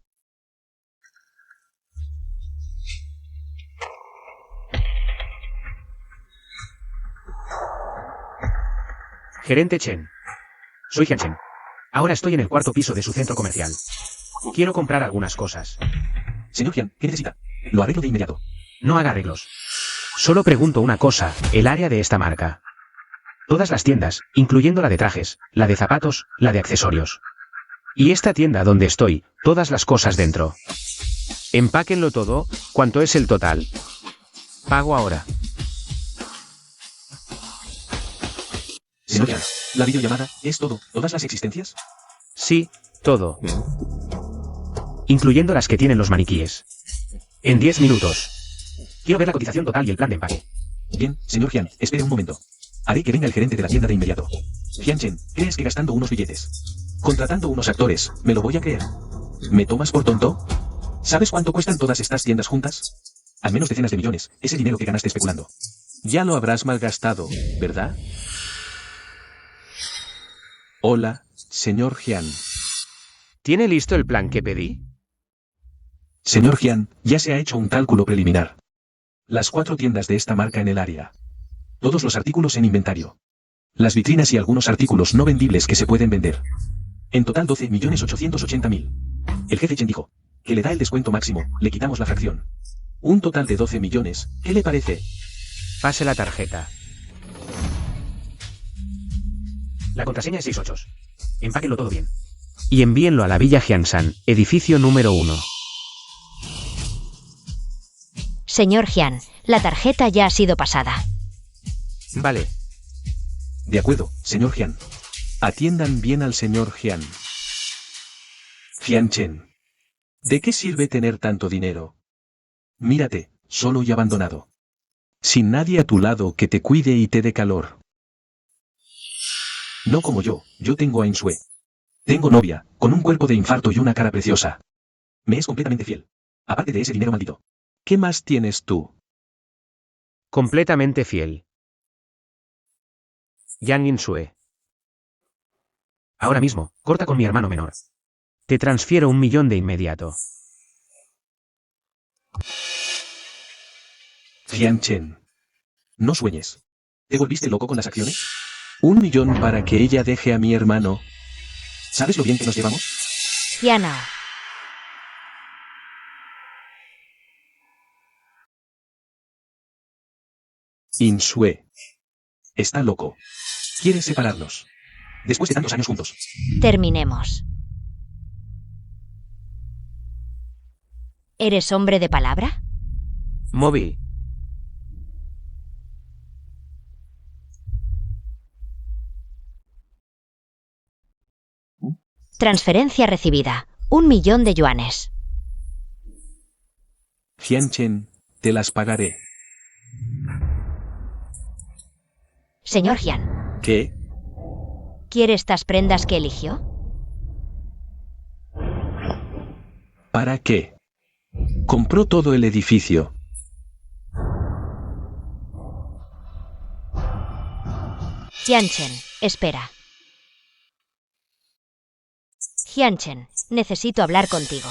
Gerente Chen. Soy Jian Chen. Ahora estoy en el cuarto piso de su centro comercial. Quiero comprar algunas cosas. Señor Jian, ¿qué necesita? Lo arreglo de inmediato. No haga arreglos. Solo pregunto una cosa, el área de esta marca. Todas las tiendas, incluyendo la de trajes, la de zapatos, la de accesorios. Y esta tienda donde estoy, todas las cosas dentro. Empáquenlo todo, ¿cuánto es el total? Pago ahora. Señor Jian, ¿la videollamada es todo? ¿Todas las existencias? Sí, todo. Incluyendo las que tienen los maniquíes. En 10 minutos. Quiero ver la cotización total y el plan de empaque. Bien, señor Jian, espere un momento. Haré que venga el gerente de la tienda de inmediato. Jian Chen, ¿crees que gastando unos billetes, contratando unos actores, me lo voy a creer? ¿Me tomas por tonto? ¿Sabes cuánto cuestan todas estas tiendas juntas? Al menos decenas de millones, ese dinero que ganaste especulando. Ya lo habrás malgastado, ¿verdad? Hola, señor Jian. ¿Tiene listo el plan que pedí? Señor Jian, ya se ha hecho un cálculo preliminar. Las 4 tiendas de esta marca en el área. Todos los artículos en inventario. Las vitrinas y algunos artículos no vendibles que se pueden vender. En total 12.880.000. El jefe Chen dijo que le da el descuento máximo, le quitamos la fracción. Un total de 12 millones, ¿qué le parece? Pase la tarjeta. La contraseña es 68. Empáquenlo todo bien. Y envíenlo a la Villa Jianshan, edificio número 1. Señor Jian, la tarjeta ya ha sido pasada. Vale. De acuerdo, señor Jian. Atiendan bien al señor Jian. Jian Chen. ¿De qué sirve tener tanto dinero? Mírate, solo y abandonado. Sin nadie a tu lado que te cuide y te dé calor. No como yo tengo a Insue. Tengo novia, con un cuerpo de infarto y una cara preciosa. Me es completamente fiel. Aparte de ese dinero maldito. ¿Qué más tienes tú? Completamente fiel. Yang Insue. Ahora mismo, corta con mi hermano menor. Te transfiero 1 millón de inmediato. Jian Chen. No sueñes. ¿Te volviste loco con las acciones? 1 millón para que ella deje a mi hermano. ¿Sabes lo bien que nos llevamos? Jianao. Insue. Está loco. Quiere separarnos. Después de tantos años juntos. Terminemos. ¿Eres hombre de palabra? Móvil. Transferencia recibida. 1 millón de yuanes. Jian Chen, te las pagaré. Señor Jian, ¿Qué? ¿quiere estas prendas que eligió? ¿Para qué? Compró todo el edificio. Jianchen, espera. Jianchen, necesito hablar contigo.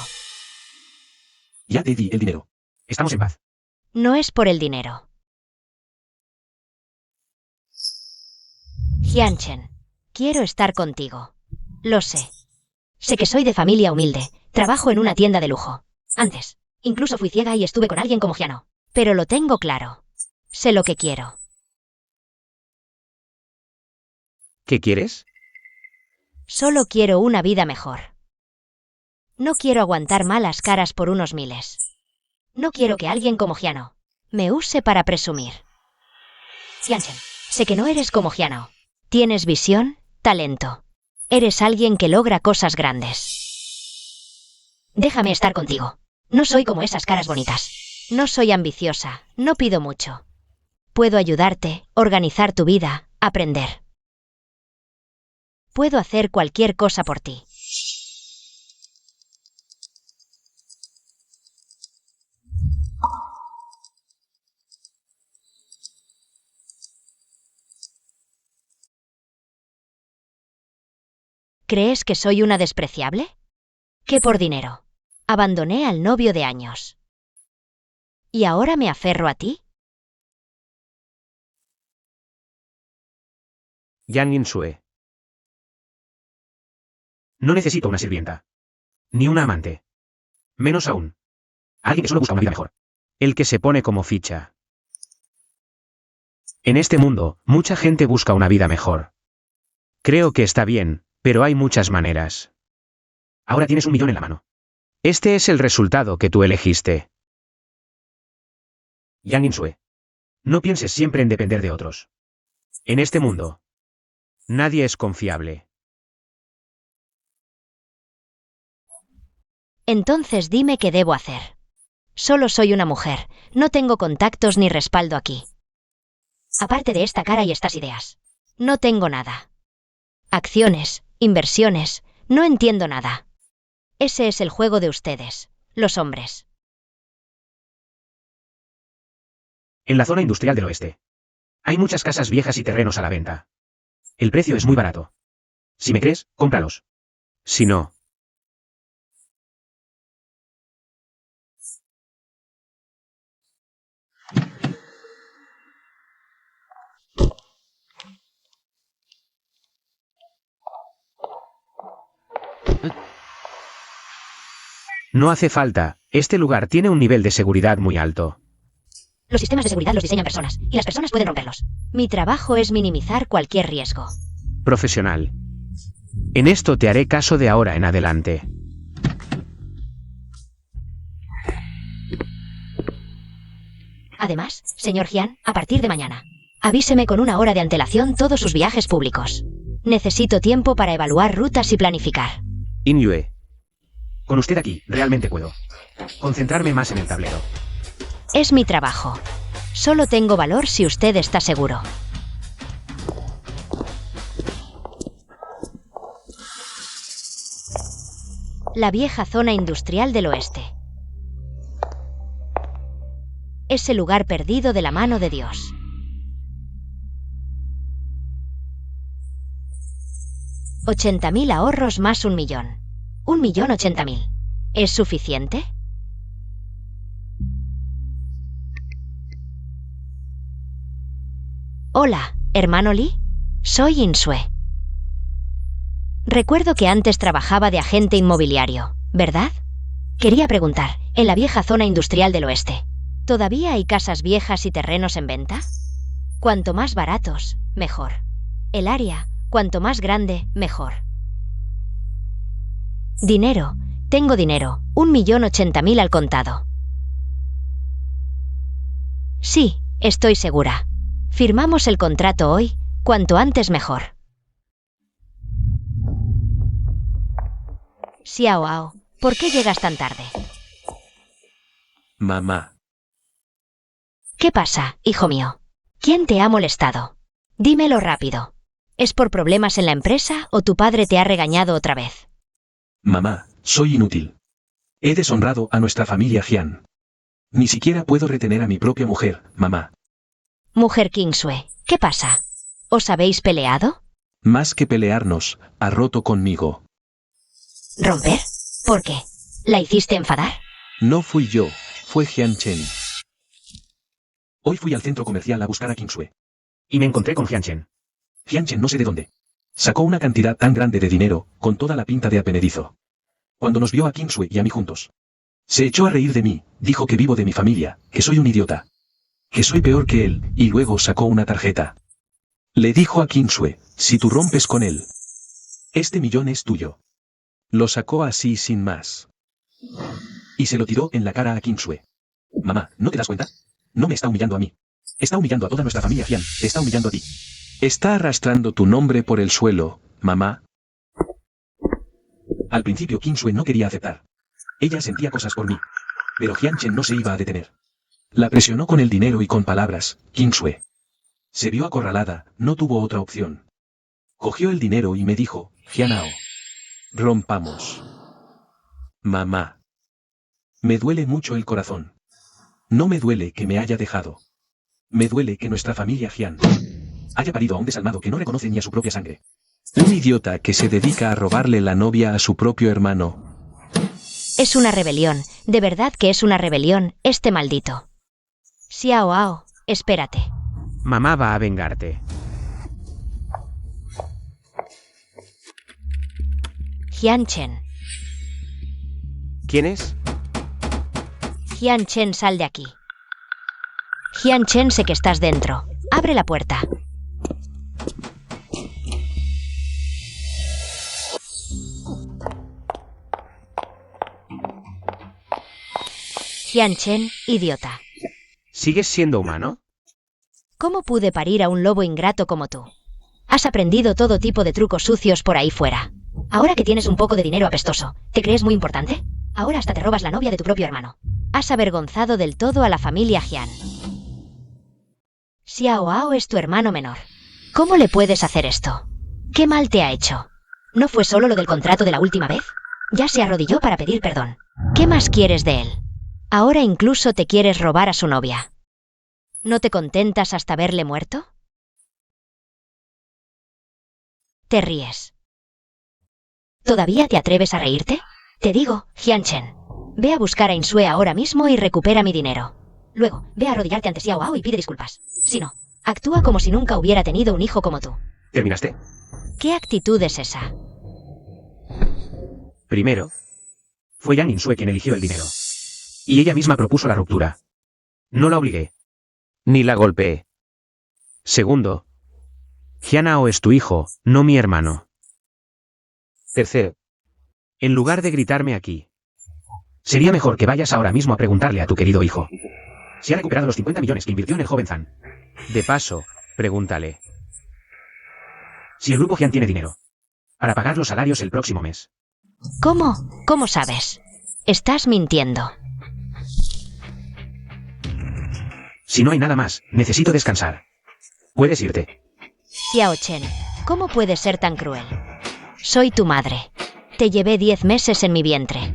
Ya te di el dinero. Estamos en paz. No es por el dinero. Jianchen, quiero estar contigo. Lo sé. Sé que soy de familia humilde. Trabajo en una tienda de lujo. Antes, incluso fui ciega y estuve con alguien como Giano. Pero lo tengo claro. Sé lo que quiero. ¿Qué quieres? Solo quiero una vida mejor. No quiero aguantar malas caras por unos miles. No quiero que alguien como Giano me use para presumir. Jianchen, sé que no eres como Giano. Tienes visión, talento. Eres alguien que logra cosas grandes. Déjame estar contigo. No soy como esas caras bonitas. No soy ambiciosa, no pido mucho. Puedo ayudarte, organizar tu vida, aprender. Puedo hacer cualquier cosa por ti. ¿Crees que soy una despreciable? ¿Que por dinero abandoné al novio de años? ¿Y ahora me aferro a ti? Yang Insue. No necesito una sirvienta. Ni una amante. Menos aún. Alguien que solo busca una vida mejor. El que se pone como ficha. En este mundo, mucha gente busca una vida mejor. Creo que está bien, pero hay muchas maneras. Ahora tienes 1 millón en la mano. Este es el resultado que tú elegiste. Yang Insue. No pienses siempre en depender de otros. En este mundo, nadie es confiable. Entonces dime qué debo hacer. Solo soy una mujer, no tengo contactos ni respaldo aquí. Aparte de esta cara y estas ideas, no tengo nada. Acciones, inversiones, no entiendo nada. Ese es el juego de ustedes, los hombres. En la zona industrial del oeste. Hay muchas casas viejas y terrenos a la venta. El precio es muy barato. Si me crees, cómpralos. Si no, no hace falta. Este lugar tiene un nivel de seguridad muy alto. Los sistemas de seguridad los diseñan personas, y las personas pueden romperlos. Mi trabajo es minimizar cualquier riesgo. Profesional. En esto te haré caso de ahora en adelante. Además, señor Jian, a partir de mañana, avíseme con 1 hora de antelación todos sus viajes públicos. Necesito tiempo para evaluar rutas y planificar. Inyue. Con usted aquí, realmente puedo concentrarme más en el tablero. Es mi trabajo. Solo tengo valor si usted está seguro. La vieja zona industrial del oeste. Ese lugar perdido de la mano de Dios. $80.000 ahorros más 1 millón. 1.080.000. ¿Es suficiente? Hola, hermano Lee. Soy Insue. Recuerdo que antes trabajaba de agente inmobiliario, ¿verdad? Quería preguntar, en la vieja zona industrial del oeste, ¿todavía hay casas viejas y terrenos en venta? Cuanto más baratos, mejor. El área, cuanto más grande, mejor. Dinero. Tengo dinero. 1.080.000 al contado. Sí, estoy segura. Firmamos el contrato hoy, cuanto antes mejor. Xiaoao, ¿por qué llegas tan tarde? Mamá. ¿Qué pasa, hijo mío? ¿Quién te ha molestado? Dímelo rápido. ¿Es por problemas en la empresa o tu padre te ha regañado otra vez? Mamá, soy inútil. He deshonrado a nuestra familia Jian. Ni siquiera puedo retener a mi propia mujer, mamá. Mujer Kingsue, ¿qué pasa? ¿Os habéis peleado? Más que pelearnos, ha roto conmigo. ¿Romper? ¿Por qué? ¿La hiciste enfadar? No fui yo, fue Jianchen. Hoy fui al centro comercial a buscar a Kingsue. Y me encontré con Jianchen. Jianchen no sé de dónde. Sacó una cantidad tan grande de dinero, con toda la pinta de advenedizo. Cuando nos vio a Kingsue y a mí juntos, se echó a reír de mí, dijo que vivo de mi familia, que soy un idiota, que soy peor que él, y luego sacó una tarjeta. Le dijo a Kingsue, si tú rompes con él, este millón es tuyo. Lo sacó así sin más. Y se lo tiró en la cara a Kingsue. Mamá, ¿no te das cuenta? No me está humillando a mí. Está humillando a toda nuestra familia Jian, te está humillando a ti. Está arrastrando tu nombre por el suelo, mamá. Al principio Kingsue no quería aceptar. Ella sentía cosas por mí. Pero Jianchen no se iba a detener. La presionó con el dinero y con palabras, Kingsue. Se vio acorralada, no tuvo otra opción. Cogió el dinero y me dijo, Jianao. Rompamos. Mamá. Me duele mucho el corazón. No me duele que me haya dejado. Me duele que nuestra familia Jian haya parido a un desalmado que no reconoce ni a su propia sangre. Un idiota que se dedica a robarle la novia a su propio hermano. Es una rebelión, de verdad que es una rebelión, este maldito. Xiao Ao, espérate. Mamá va a vengarte. Jianchen. ¿Quién es? Jianchen, sal de aquí. Jianchen, sé que estás dentro. Abre la puerta. Jianchen, idiota. ¿Sigues siendo humano? ¿Cómo pude parir a un lobo ingrato como tú? Has aprendido todo tipo de trucos sucios por ahí fuera. Ahora que tienes un poco de dinero apestoso, ¿te crees muy importante? Ahora hasta te robas la novia de tu propio hermano. Has avergonzado del todo a la familia Jian. Xiao Ao es tu hermano menor. ¿Cómo le puedes hacer esto? ¿Qué mal te ha hecho? ¿No fue solo lo del contrato de la última vez? Ya se arrodilló para pedir perdón. ¿Qué más quieres de él? Ahora incluso te quieres robar a su novia. ¿No te contentas hasta verle muerto? Te ríes. ¿Todavía te atreves a reírte? Te digo, Jianchen, ve a buscar a Insue ahora mismo y recupera mi dinero. Luego, ve a arrodillarte ante Xiao Ao y pide disculpas. Si no, actúa como si nunca hubiera tenido un hijo como tú. ¿Terminaste? ¿Qué actitud es esa? Primero, fue Yang Insue quien eligió el dinero. Y ella misma propuso la ruptura. No la obligué. Ni la golpeé. Segundo, Jianao es tu hijo, no mi hermano. Tercero, en lugar de gritarme aquí, sería mejor que vayas ahora mismo a preguntarle a tu querido hijo si ha recuperado los 50 millones que invirtió en el joven Zan. De paso, pregúntale si el grupo Jian tiene dinero para pagar los salarios el próximo mes. ¿Cómo? ¿Cómo sabes? Estás mintiendo. Si no hay nada más, necesito descansar. Puedes irte. Xiao Chen, ¿cómo puedes ser tan cruel? Soy tu madre. Te llevé 10 meses en mi vientre.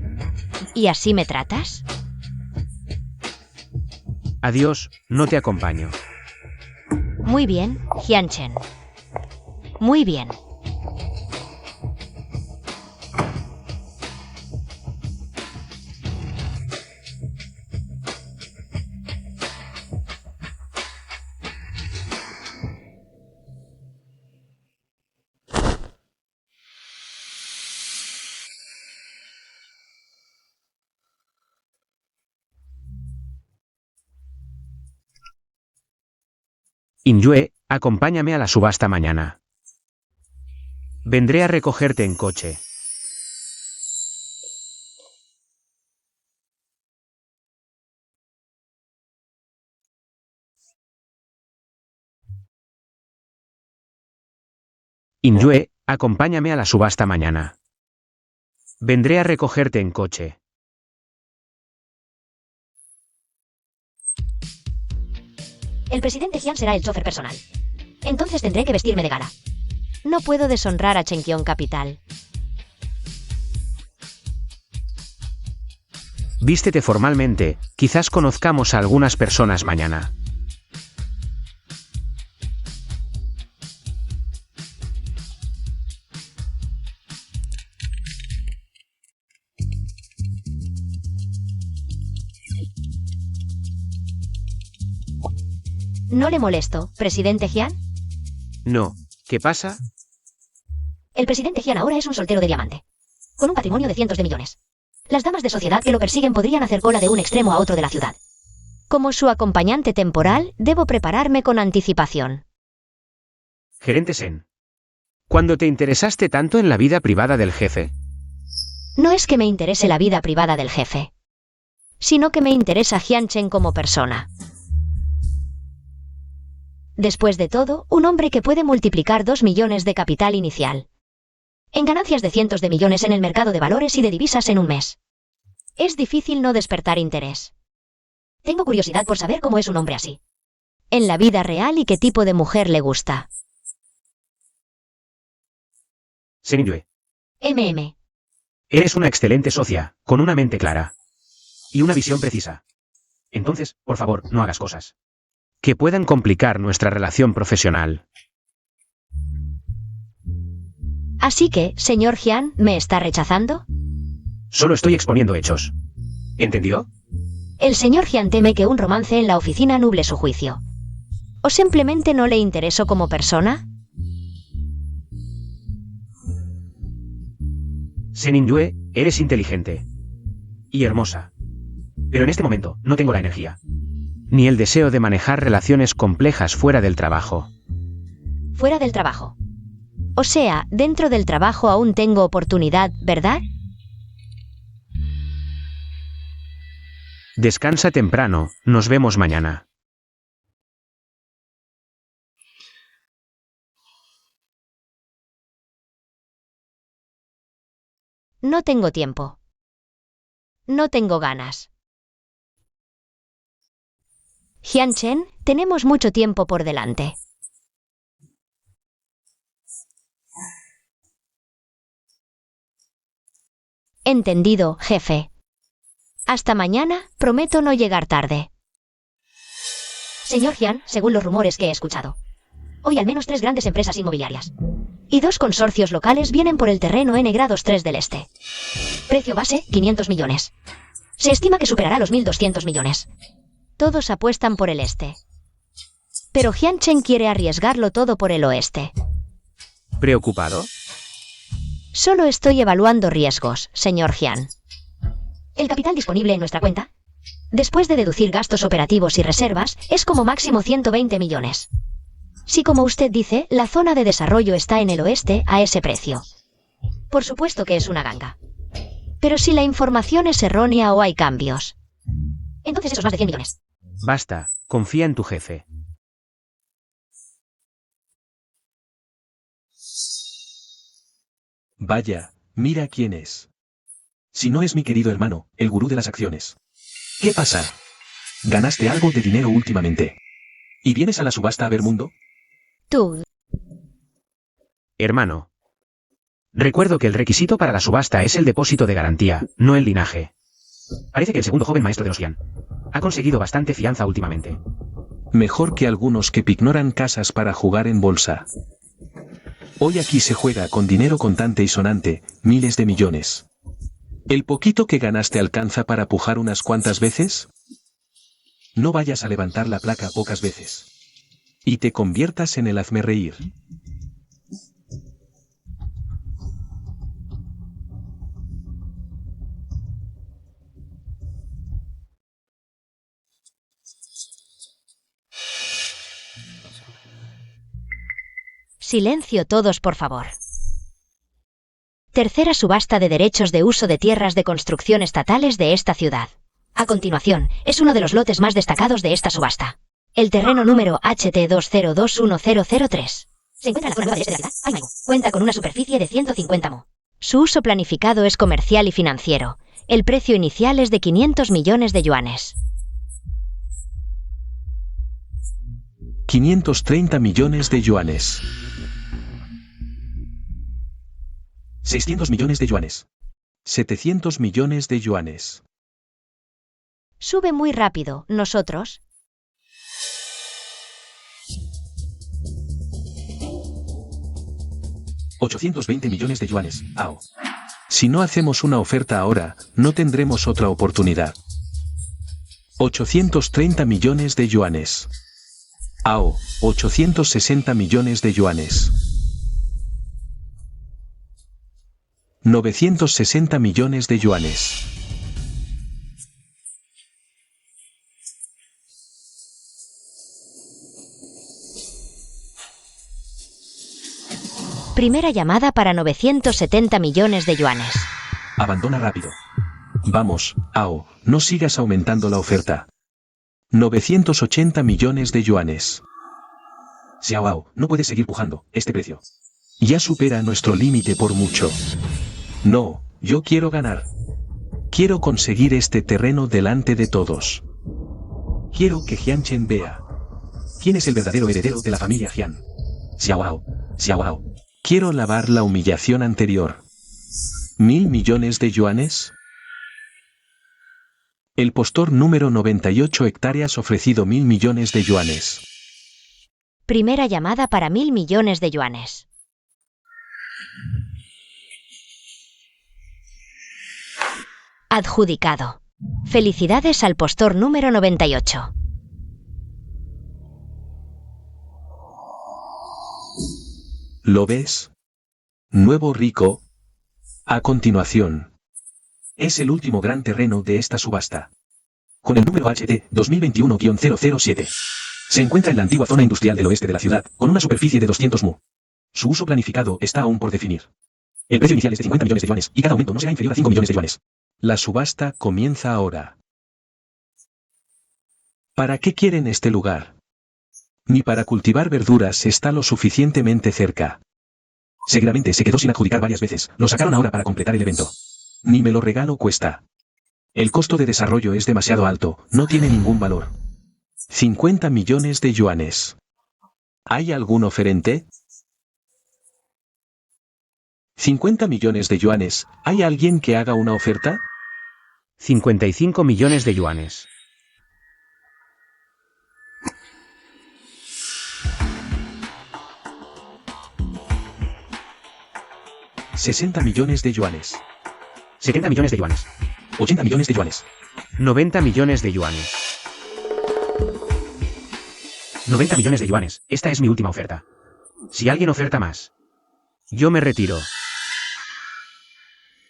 ¿Y así me tratas? Adiós, no te acompaño. Muy bien, Jianchen. Muy bien. Inyue, acompáñame a la subasta mañana. Vendré a recogerte en coche. Inyue, acompáñame a la subasta mañana. Vendré a recogerte en coche. El presidente Jian será el chofer personal. Entonces tendré que vestirme de gala. No puedo deshonrar a Chenkyon Capital. Vístete formalmente, quizás conozcamos a algunas personas mañana. No le molesto, presidente Jian. No. ¿Qué pasa? El presidente Jian ahora es un soltero de diamante, con un patrimonio de cientos de millones. Las damas de sociedad que lo persiguen podrían hacer cola de un extremo a otro de la ciudad. Como su acompañante temporal, debo prepararme con anticipación. Gerente Sen. ¿Cuándo te interesaste tanto en la vida privada del jefe? No es que me interese la vida privada del jefe, sino que me interesa Jian Chen como persona. Después de todo, un hombre que puede multiplicar 2 millones de capital inicial en ganancias de cientos de millones en el mercado de valores y de divisas en un mes. Es difícil no despertar interés. Tengo curiosidad por saber cómo es un hombre así en la vida real y qué tipo de mujer le gusta. Sen Yue. MM. Eres una excelente socia, con una mente clara y una visión precisa. Entonces, por favor, no hagas cosas que puedan complicar nuestra relación profesional. Así que, señor Jian, ¿me está rechazando? Solo estoy exponiendo hechos. ¿Entendió? El señor Jian teme que un romance en la oficina nuble su juicio. ¿O simplemente no le intereso como persona? Sen Yue, eres inteligente y hermosa. Pero en este momento no tengo la energía ni el deseo de manejar relaciones complejas fuera del trabajo. Fuera del trabajo. O sea, dentro del trabajo aún tengo oportunidad, ¿verdad? Descansa temprano, nos vemos mañana. No tengo tiempo. No tengo ganas. Jian Chen, tenemos mucho tiempo por delante. Entendido, jefe. Hasta mañana, prometo no llegar tarde. Señor Jian, según los rumores que he escuchado, hoy al menos 3 grandes empresas inmobiliarias y 2 consorcios locales vienen por el terreno N grados 3 del este. Precio base, 500 millones. Se estima que superará los 1.200 millones. Todos apuestan por el este. Pero Jian Chen quiere arriesgarlo todo por el oeste. ¿Preocupado? Solo estoy evaluando riesgos, señor Jian. El capital disponible en nuestra cuenta, después de deducir gastos operativos y reservas, es como máximo 120 millones. Si como usted dice, la zona de desarrollo está en el oeste, a ese precio. Por supuesto que es una ganga. Pero si la información es errónea o hay cambios, entonces esos más de 100 millones. Basta, confía en tu jefe. Vaya, mira quién es. Si no es mi querido hermano, el gurú de las acciones. ¿Qué pasa? ¿Ganaste algo de dinero últimamente? ¿Y vienes a la subasta a ver mundo? Tú. Hermano. Recuerdo que el requisito para la subasta es el depósito de garantía, no el linaje. Parece que el segundo joven maestro de los Jian ha conseguido bastante fianza últimamente. Mejor que algunos que pignoran casas para jugar en bolsa. Hoy aquí se juega con dinero contante y sonante, miles de millones. ¿El poquito que ganaste alcanza para pujar unas cuantas veces? No vayas a levantar la placa pocas veces. Y te conviertas en el hazmerreír. Silencio todos, por favor. Tercera subasta de derechos de uso de tierras de construcción estatales de esta ciudad. A continuación, es uno de los lotes más destacados de esta subasta. El terreno número HT2021003. Se encuentra en la zona nueva del este de la ciudad, Aimaigu. Cuenta con una superficie de 150 mu. Su uso planificado es comercial y financiero. El precio inicial es de 500 millones de yuanes. 530 millones de yuanes. 600 millones de yuanes. 700 millones de yuanes. Sube muy rápido, nosotros. $820 millones de yuanes, AO. Si no hacemos una oferta ahora, no tendremos otra oportunidad. 830 millones de yuanes. AO, 860 millones de yuanes. 960 millones de yuanes. Primera llamada para 970 millones de yuanes. Abandona rápido. Vamos, AO, no sigas aumentando la oferta. 980 millones de yuanes. Xiao Ao, no puedes seguir pujando, este precio ya supera nuestro límite por mucho. No, yo quiero ganar. Quiero conseguir este terreno delante de todos. Quiero que Jianchen vea quién es el verdadero heredero de la familia Jian. Xiao Ao, Xiao Ao. Quiero lavar la humillación anterior. ¿1.000 millones de yuanes? El postor número 98 hectáreas ofrecido 1.000 millones de yuanes. Primera llamada para 1.000 millones de yuanes. Adjudicado. Felicidades al postor número 98. ¿Lo ves? Nuevo rico. A continuación. Es el último gran terreno de esta subasta. Con el número HT 2021-007. Se encuentra en la antigua zona industrial del oeste de la ciudad, con una superficie de 200 mu. Su uso planificado está aún por definir. El precio inicial es de 50 millones de yuanes, y cada aumento no será inferior a 5 millones de yuanes. La subasta comienza ahora. ¿Para qué quieren este lugar? Ni para cultivar verduras está lo suficientemente cerca. Seguramente se quedó sin adjudicar varias veces, lo sacaron ahora para completar el evento. Ni me lo regalo cuesta. El costo de desarrollo es demasiado alto, no tiene ningún valor. 50 millones de yuanes. ¿Hay algún oferente? 50 millones de yuanes. ¿Hay alguien que haga una oferta? 55 millones de yuanes. $60 millones de yuanes. 70 millones de yuanes. 80 millones de yuanes. 90 millones de yuanes. 90 millones de yuanes. Esta es mi última oferta. Si alguien oferta más, yo me retiro.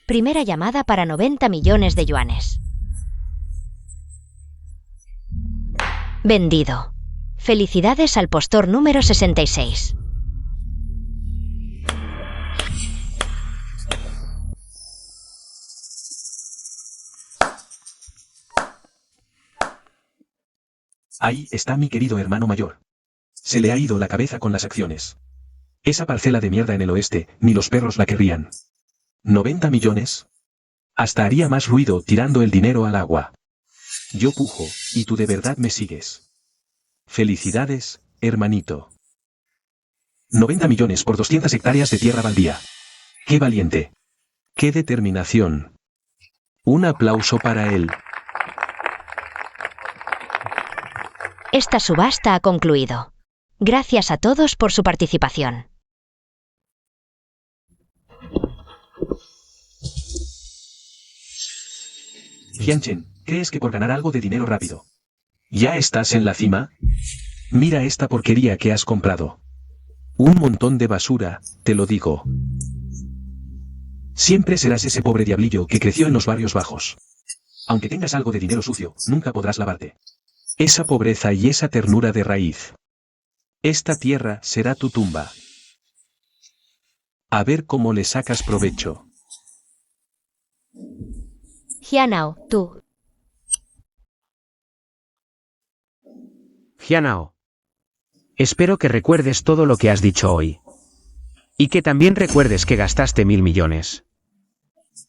Primera llamada para 90 millones de yuanes. Vendido. Felicidades al postor número 66. Ahí está mi querido hermano mayor. Se le ha ido la cabeza con las acciones. Esa parcela de mierda en el oeste, ni los perros la querrían. 90 millones. Hasta haría más ruido tirando el dinero al agua. Yo pujo, y tú de verdad me sigues. Felicidades, hermanito. 90 millones por 200 hectáreas de tierra baldía. ¡Qué valiente! ¡Qué determinación! Un aplauso para él. Esta subasta ha concluido. Gracias a todos por su participación. Jianchen, ¿crees que por ganar algo de dinero rápido ya estás en la cima? Mira esta porquería que has comprado. Un montón de basura, te lo digo. Siempre serás ese pobre diablillo que creció en los barrios bajos. Aunque tengas algo de dinero sucio, nunca podrás lavarte. Esa pobreza y esa ternura de raíz. Esta tierra será tu tumba. A ver cómo le sacas provecho. Jianao, tú. Jianao. Espero que recuerdes todo lo que has dicho hoy. Y que también recuerdes que gastaste 1.000 millones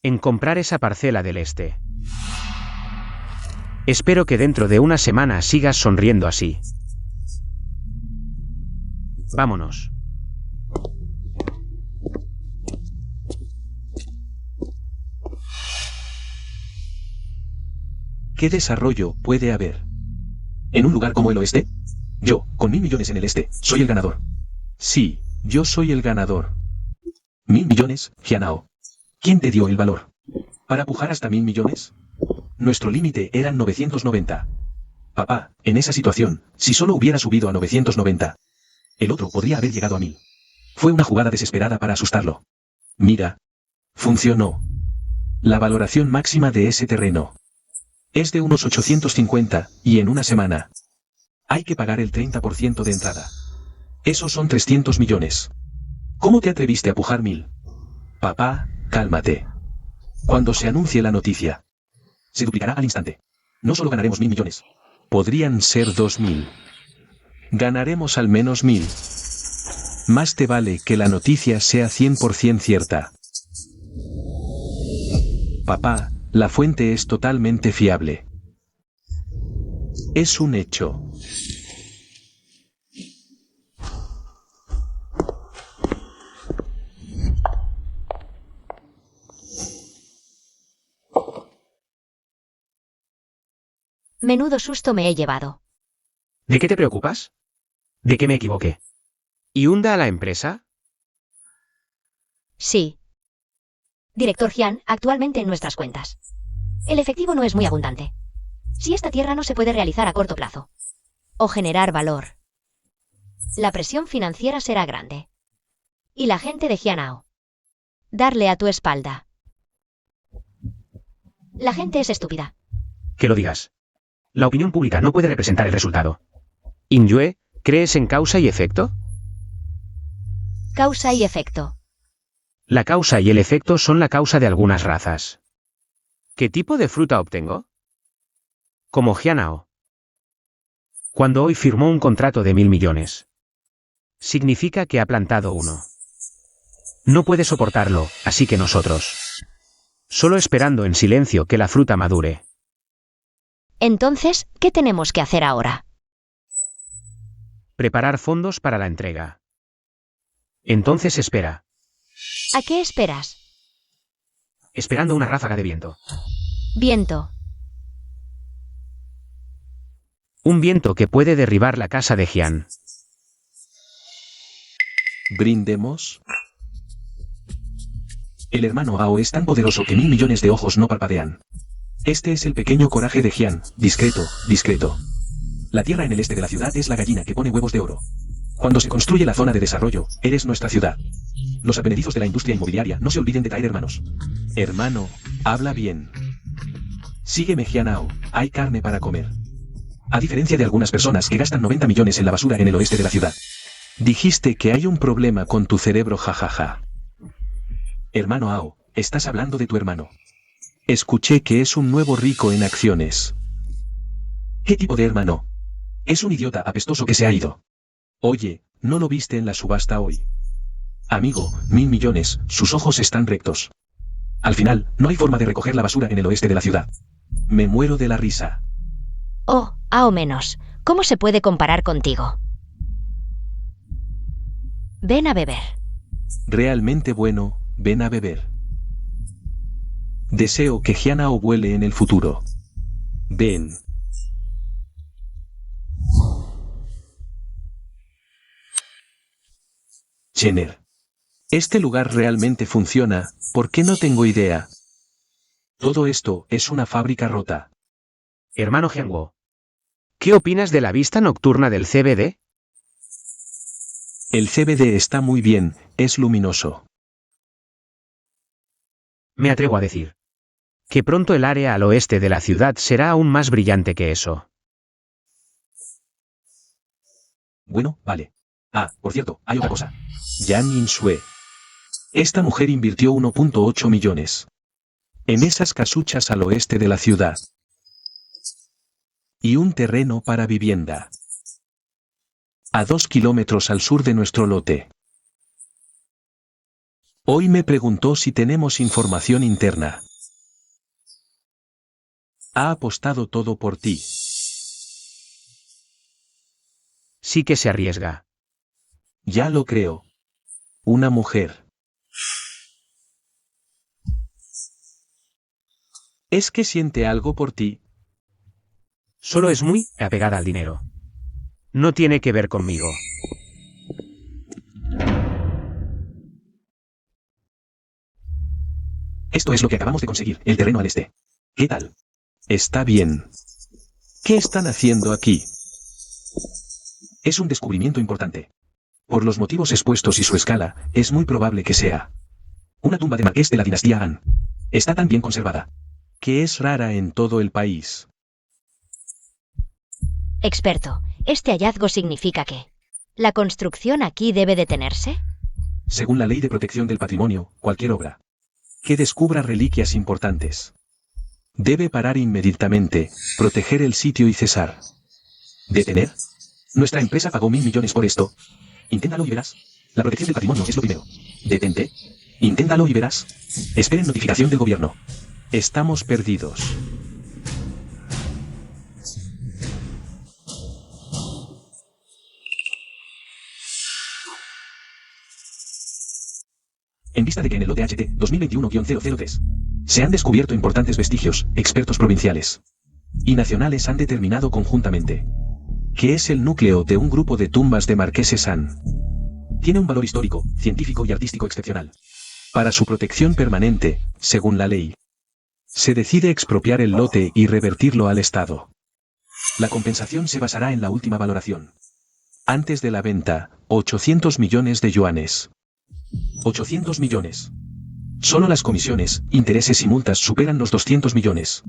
en comprar esa parcela del este. Espero que dentro de una semana sigas sonriendo así. Vámonos. ¿Qué desarrollo puede haber en un lugar como el oeste? Yo, con 1.000 millones en el este, soy el ganador. Sí, yo soy el ganador. 1.000 millones, Jianao. ¿Quién te dio el valor para pujar hasta 1.000 millones? Nuestro límite eran 990. Papá, en esa situación, si solo hubiera subido a 990, el otro podría haber llegado a 1000. Fue una jugada desesperada para asustarlo. Mira. Funcionó. La valoración máxima de ese terreno es de unos 850, y en una semana hay que pagar el 30% de entrada. Esos son 300 millones. ¿Cómo te atreviste a pujar 1000? Papá, cálmate. Cuando se anuncie la noticia, se duplicará al instante. No solo ganaremos 1000 millones. Podrían ser 2000. Ganaremos al menos 1000. Más te vale que la noticia sea 100% cierta. Papá, la fuente es totalmente fiable. Es un hecho. Menudo susto me he llevado. ¿De qué te preocupas? ¿De qué me equivoqué? ¿Y hunda a la empresa? Sí. Director Jian, actualmente en nuestras cuentas. El efectivo no es muy abundante. Si esta tierra no se puede realizar a corto plazo, o generar valor, la presión financiera será grande. Y la gente de Jianao. Darle a tu espalda. La gente es estúpida. Que lo digas. La opinión pública no puede representar el resultado. Inyue, ¿crees en causa y efecto? Causa y efecto. La causa y el efecto son la causa de algunas razas. ¿Qué tipo de fruta obtengo? Como Jianao. Cuando hoy firmó un contrato de 1000 millones. Significa que ha plantado uno. No puede soportarlo, así que nosotros. Solo esperando en silencio que la fruta madure. Entonces, ¿qué tenemos que hacer ahora? Preparar fondos para la entrega. Entonces espera. ¿A qué esperas? Esperando una ráfaga de viento. Viento. Un viento que puede derribar la casa de Jian. ¿Brindemos? El hermano Ao es tan poderoso que 1000 millones de ojos no parpadean. Este es el pequeño coraje de Jian, discreto, discreto. La tierra en el este de la ciudad es la gallina que pone huevos de oro. Cuando se construye la zona de desarrollo, eres nuestra ciudad. Los advenedizos de la industria inmobiliaria no se olviden de traer hermanos. Hermano, habla bien. Sígueme Jianao, hay carne para comer. A diferencia de algunas personas que gastan 90 millones en la basura en el oeste de la ciudad. Dijiste que hay un problema con tu cerebro jajaja. Hermano Ao, estás hablando de tu hermano. Escuché que es un nuevo rico en acciones. ¿Qué tipo de hermano? Es un idiota apestoso que se ha ido. Oye, ¿no lo viste en la subasta hoy? Amigo, 1000 millones, sus ojos están rectos. Al final, no hay forma de recoger la basura en el oeste de la ciudad. Me muero de la risa. Oh, a o menos. ¿Cómo se puede comparar contigo? Ven a beber. Realmente bueno, ven a beber. Deseo que Jianao vuele en el futuro. Ven. Jenner. Este lugar realmente funciona, ¿por qué no tengo idea? Todo esto es una fábrica rota. Hermano Jianguo. ¿Qué opinas de la vista nocturna del CBD? El CBD está muy bien, es luminoso. Me atrevo a decir. Que pronto el área al oeste de la ciudad será aún más brillante que eso. Bueno, vale. Ah, por cierto, hay otra cosa. Yang Insue. Esta mujer invirtió 1.8 millones. En esas casuchas al oeste de la ciudad. Y un terreno para vivienda. A 2 kilómetros al sur de nuestro lote. Hoy me preguntó si tenemos información interna. Ha apostado todo por ti. Sí que se arriesga. Ya lo creo. Una mujer. ¿Es que siente algo por ti? Solo es muy apegada al dinero. No tiene que ver conmigo. Esto es lo que acabamos de conseguir, el terreno al este. ¿Qué tal? Está bien. ¿Qué están haciendo aquí? Es un descubrimiento importante. Por los motivos expuestos y su escala, es muy probable que sea una tumba de marqués de la dinastía Han. Está tan bien conservada, que es rara en todo el país. Experto, este hallazgo significa que ¿la construcción aquí debe detenerse? Según la Ley de Protección del Patrimonio, cualquier obra que descubra reliquias importantes debe parar inmediatamente, proteger el sitio y cesar. ¿Detener? Nuestra empresa pagó 1.000 millones por esto. Inténtalo y verás. La protección del patrimonio es lo primero. Detente. Inténtalo y verás. Esperen notificación del gobierno. Estamos perdidos. En vista de que en el lote HT 2021-003 se han descubierto importantes vestigios, expertos provinciales y nacionales han determinado conjuntamente que es el núcleo de un grupo de tumbas de marqueses Han. Tiene un valor histórico, científico y artístico excepcional. Para su protección permanente, según la ley, se decide expropiar el lote y revertirlo al Estado. La compensación se basará en la última valoración. Antes de la venta, 800 millones de yuanes. 800 millones. Solo las comisiones, intereses y multas superan los 200 millones.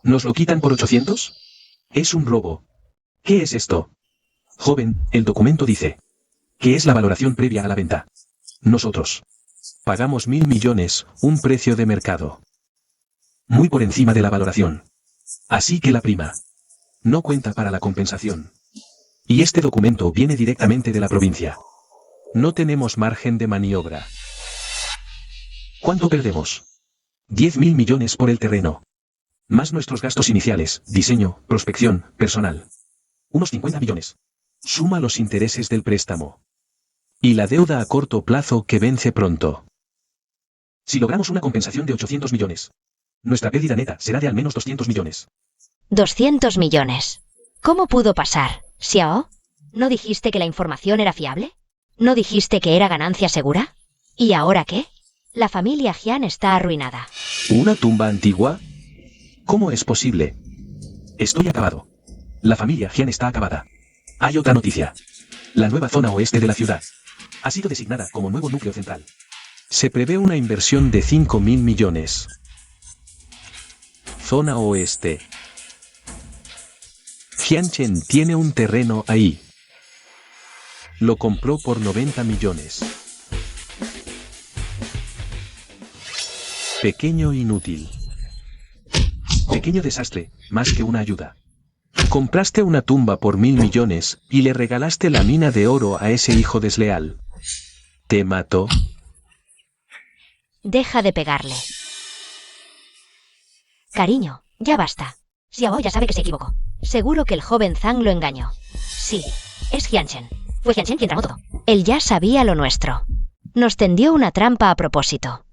¿Nos lo quitan por 800? Es un robo. ¿Qué es esto? Joven, el documento dice que es la valoración previa a la venta. Nosotros pagamos 1.000 millones, un precio de mercado. Muy por encima de la valoración. Así que la prima no cuenta para la compensación. Y este documento viene directamente de la provincia. No tenemos margen de maniobra. ¿Cuánto perdemos? 10.000 millones por el terreno. Más nuestros gastos iniciales, diseño, prospección, personal. Unos 50 millones. Suma los intereses del préstamo. Y la deuda a corto plazo que vence pronto. Si logramos una compensación de 800 millones, nuestra pérdida neta será de al menos 200 millones. 200 millones. ¿Cómo pudo pasar, Xiao? ¿No dijiste que la información era fiable? ¿No dijiste que era ganancia segura? ¿Y ahora qué? La familia Jian está arruinada. ¿Una tumba antigua? ¿Cómo es posible? Estoy acabado. La familia Jian está acabada. Hay otra noticia. La nueva zona oeste de la ciudad ha sido designada como nuevo núcleo central. Se prevé una inversión de 5.000 millones. Zona oeste. Jianchen tiene un terreno ahí. Lo compró por 90 millones. Pequeño inútil. Pequeño desastre, más que una ayuda. Compraste una tumba por 1.000 millones y le regalaste la mina de oro a ese hijo desleal. ¿Te mató? Deja de pegarle. Cariño, ya basta. Xiao ya sabe que se equivocó. Seguro que el joven Zhang lo engañó. Sí, es Jianchen. Fue Jianchen quien tramó todo. Él ya sabía lo nuestro. Nos tendió una trampa a propósito.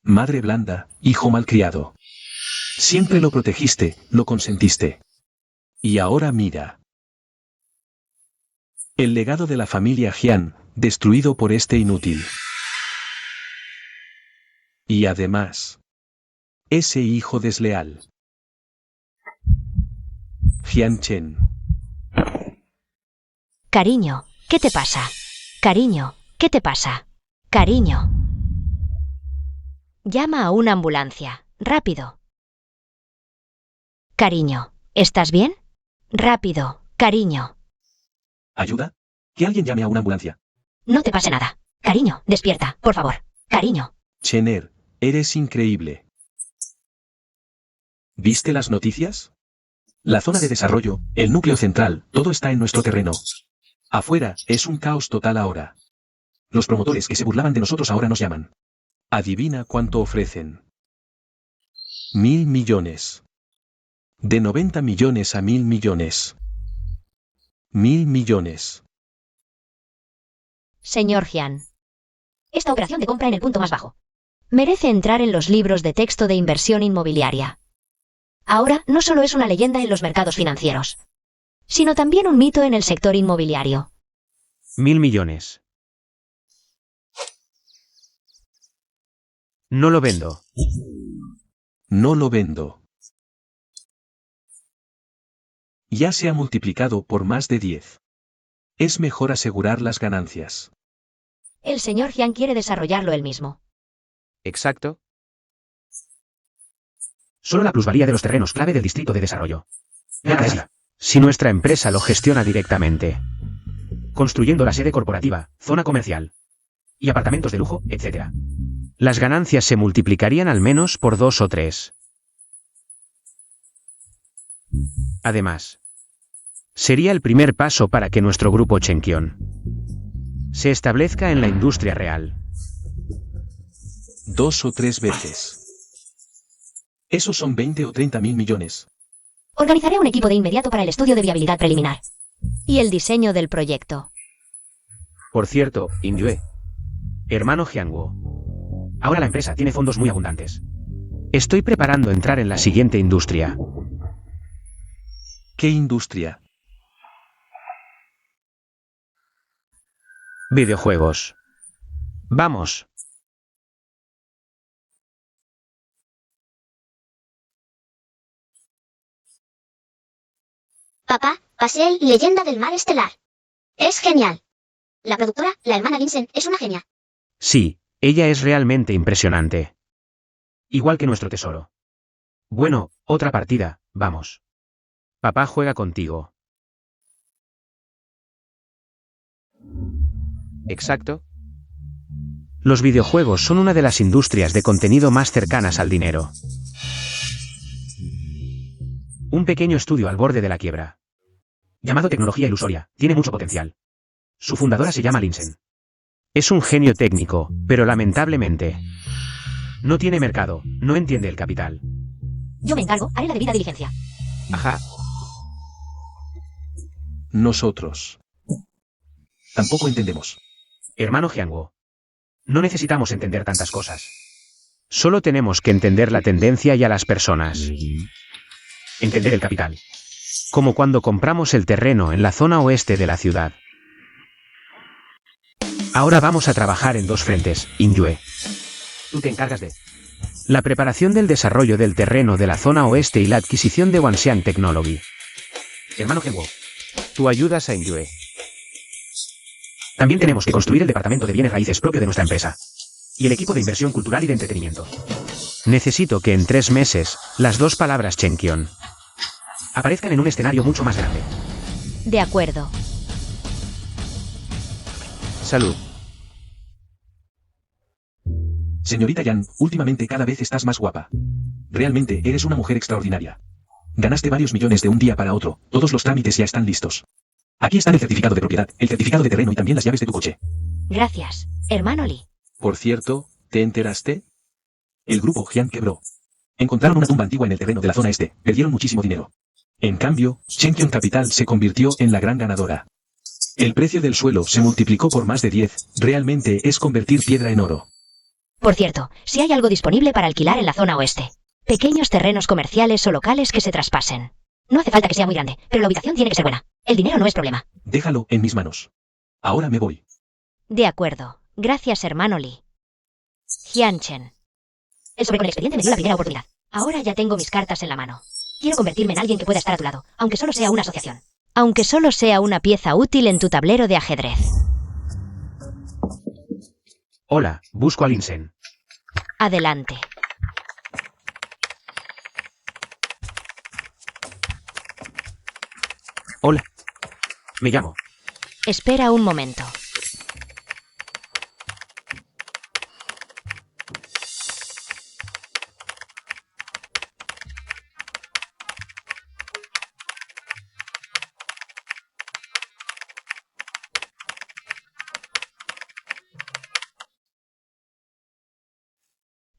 Madre blanda, hijo malcriado. Siempre lo protegiste, lo consentiste. Y ahora mira. El legado de la familia Jian, destruido por este inútil. Y además, ese hijo desleal. Jianchen. Cariño, ¿qué te pasa? Cariño, ¿qué te pasa? Cariño. Llama a una ambulancia. Rápido. Cariño, ¿estás bien? Rápido, cariño. ¿Ayuda? Que alguien llame a una ambulancia. No te pase nada. Cariño, despierta, por favor. Cariño. Chener, eres increíble. ¿Viste las noticias? La zona de desarrollo, el núcleo central, todo está en nuestro terreno. Afuera, es un caos total ahora. Los promotores que se burlaban de nosotros ahora nos llaman. Adivina cuánto ofrecen. 1.000 millones. De 90 millones a 1.000 millones. 1.000 millones. Señor Jian. Esta operación de compra en el punto más bajo merece entrar en los libros de texto de inversión inmobiliaria. Ahora no solo es una leyenda en los mercados financieros, sino también un mito en el sector inmobiliario. 1.000 millones. No lo vendo. No lo vendo. Ya se ha multiplicado por más de 10. Es mejor asegurar las ganancias. El señor Jian quiere desarrollarlo él mismo. Exacto. Solo la plusvalía de los terrenos clave del distrito de desarrollo. Si nuestra empresa lo gestiona directamente, construyendo la sede corporativa, zona comercial y apartamentos de lujo, etc., las ganancias se multiplicarían al menos por 2 o 3. Además, sería el primer paso para que nuestro grupo Chenkyon se establezca en la industria real. 2 o 3 veces. Esos son 20 o 30 mil millones. Organizaré un equipo de inmediato para el estudio de viabilidad preliminar. Y el diseño del proyecto. Por cierto, Inyue, hermano Jianguo, ahora la empresa tiene fondos muy abundantes. Estoy preparando entrar en la siguiente industria. ¿Qué industria? Videojuegos. Vamos. Papá, pasé el Leyenda del Mar Estelar. Es genial. La productora, la hermana Vincent, es una genia. Sí, ella es realmente impresionante. Igual que nuestro tesoro. Bueno, otra partida, vamos. Papá juega contigo. Exacto. Los videojuegos son una de las industrias de contenido más cercanas al dinero. Un pequeño estudio al borde de la quiebra, llamado tecnología ilusoria, tiene mucho potencial. Su fundadora se llama Linsen. Es un genio técnico, pero lamentablemente no tiene mercado, no entiende el capital. Yo me encargo, haré la debida diligencia. Ajá. Nosotros tampoco entendemos. Hermano Jianguo, no necesitamos entender tantas cosas. Solo tenemos que entender la tendencia y a las personas. Entender el capital. Como cuando compramos el terreno en la zona oeste de la ciudad. Ahora vamos a trabajar en 2 frentes, Inyue. Tú te encargas de la preparación del desarrollo del terreno de la zona oeste y la adquisición de Wanxian Technology. Hermano Jianguo, tú ayudas a Inyue. También tenemos que construir el departamento de bienes raíces propio de nuestra empresa. Y el equipo de inversión cultural y de entretenimiento. Necesito que en 3 meses, las 2 palabras Chenkyon aparezcan en un escenario mucho más grande. De acuerdo. Salud. Señorita Yan, últimamente cada vez estás más guapa. Realmente eres una mujer extraordinaria. Ganaste varios millones de un día para otro, todos los trámites ya están listos. Aquí están el certificado de propiedad, el certificado de terreno y también las llaves de tu coche. Gracias, hermano Lee. Por cierto, ¿te enteraste? El grupo Jian quebró. Encontraron una tumba antigua en el terreno de la zona este, perdieron muchísimo dinero. En cambio, Chenkyon Capital se convirtió en la gran ganadora. El precio del suelo se multiplicó por más de 10, realmente es convertir piedra en oro. Por cierto, si hay algo disponible para alquilar en la zona oeste. Pequeños terrenos comerciales o locales que se traspasen. No hace falta que sea muy grande, pero la ubicación tiene que ser buena. El dinero no es problema. Déjalo en mis manos. Ahora me voy. De acuerdo. Gracias, hermano Lee. Jianchen. El sobre con el expediente me dio la primera oportunidad. Ahora ya tengo mis cartas en la mano. Quiero convertirme en alguien que pueda estar a tu lado, aunque solo sea una asociación. Aunque solo sea una pieza útil en tu tablero de ajedrez. Hola, busco a Linsen. Adelante. Hola. Me llamo. Espera un momento.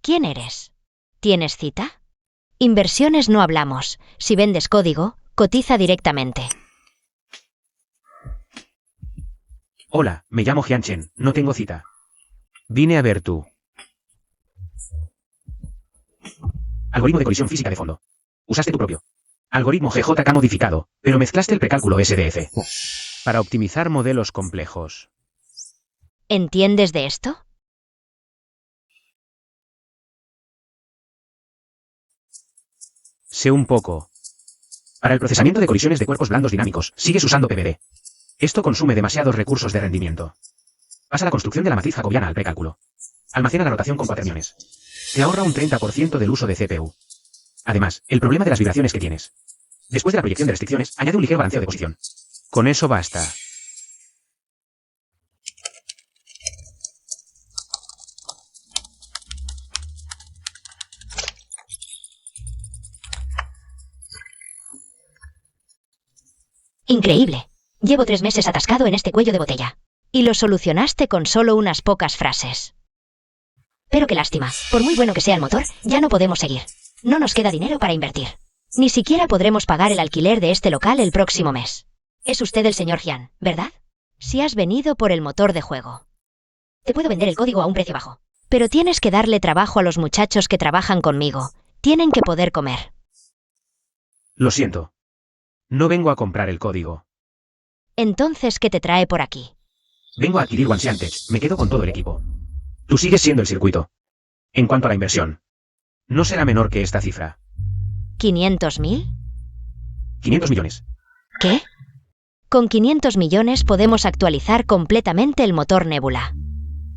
¿Quién eres? ¿Tienes cita? Inversiones no hablamos. Si vendes código, cotiza directamente. Hola, me llamo Jianchen, no tengo cita. Vine a ver tú. Algoritmo de colisión física de fondo. Usaste tu propio algoritmo GJK modificado, pero mezclaste el precálculo SDF para optimizar modelos complejos. ¿Entiendes de esto? Sé un poco. Para el procesamiento de colisiones de cuerpos blandos dinámicos, sigues usando PBD. Esto consume demasiados recursos de rendimiento. Pasa la construcción de la matriz jacobiana al precálculo. Almacena la rotación con cuaterniones. Te ahorra un 30% del uso de CPU. Además, el problema de las vibraciones que tienes. Después de la proyección de restricciones, añade un ligero balanceo de posición. Con eso basta. Increíble. Llevo 3 meses atascado en este cuello de botella. Y lo solucionaste con solo unas pocas frases. Pero qué lástima. Por muy bueno que sea el motor, ya no podemos seguir. No nos queda dinero para invertir. Ni siquiera podremos pagar el alquiler de este local el próximo mes. Es usted el señor Jian, ¿verdad? Si has venido por el motor de juego. Te puedo vender el código a un precio bajo. Pero tienes que darle trabajo a los muchachos que trabajan conmigo. Tienen que poder comer. Lo siento. No vengo a comprar el código. Entonces, ¿qué te trae por aquí? Vengo a adquirir Wanxian Tech. Me quedo con todo el equipo. Tú sigues siendo el circuito. En cuanto a la inversión, no será menor que esta cifra. ¿500.000? 500 millones. ¿Qué? Con 500 millones podemos actualizar completamente el motor Nebula.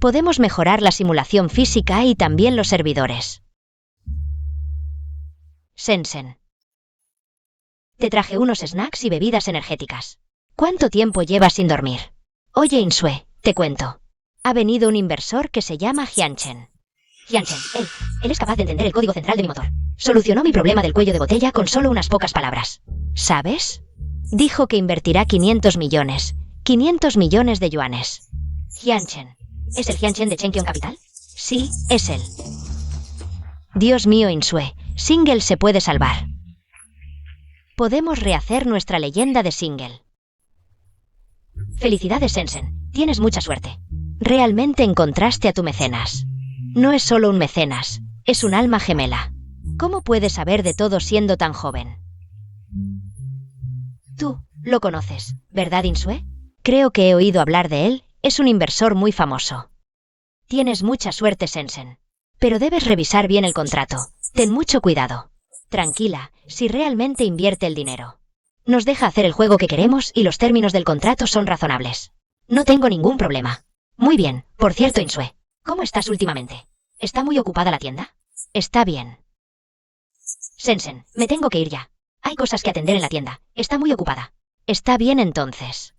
Podemos mejorar la simulación física y también los servidores. Sensen. Te traje unos snacks y bebidas energéticas. ¿Cuánto tiempo llevas sin dormir? Oye, Insue, te cuento. Ha venido un inversor que se llama Jianchen. Jianchen, él es capaz de entender el código central de mi motor. Solucionó mi problema del cuello de botella con solo unas pocas palabras. ¿Sabes? Dijo que invertirá 500 millones. 500 millones de yuanes. Jianchen. ¿Es el Jianchen de Chengqiong Capital? Sí, es él. Dios mío, Insue. Single se puede salvar. Podemos rehacer nuestra leyenda de Single. Felicidades, Sensen. Tienes mucha suerte. Realmente encontraste a tu mecenas. No es solo un mecenas, es un alma gemela. ¿Cómo puedes saber de todo siendo tan joven? Tú, lo conoces, ¿verdad, Insue? Creo que he oído hablar de él, es un inversor muy famoso. Tienes mucha suerte, Sensen. Pero debes revisar bien el contrato. Ten mucho cuidado. Tranquila, si realmente invierte el dinero. Nos deja hacer el juego que queremos y los términos del contrato son razonables. No tengo ningún problema. Muy bien, por cierto, Insue. ¿Cómo estás últimamente? ¿Está muy ocupada la tienda? Está bien. Sensen, me tengo que ir ya. Hay cosas que atender en la tienda. Está muy ocupada. Está bien entonces.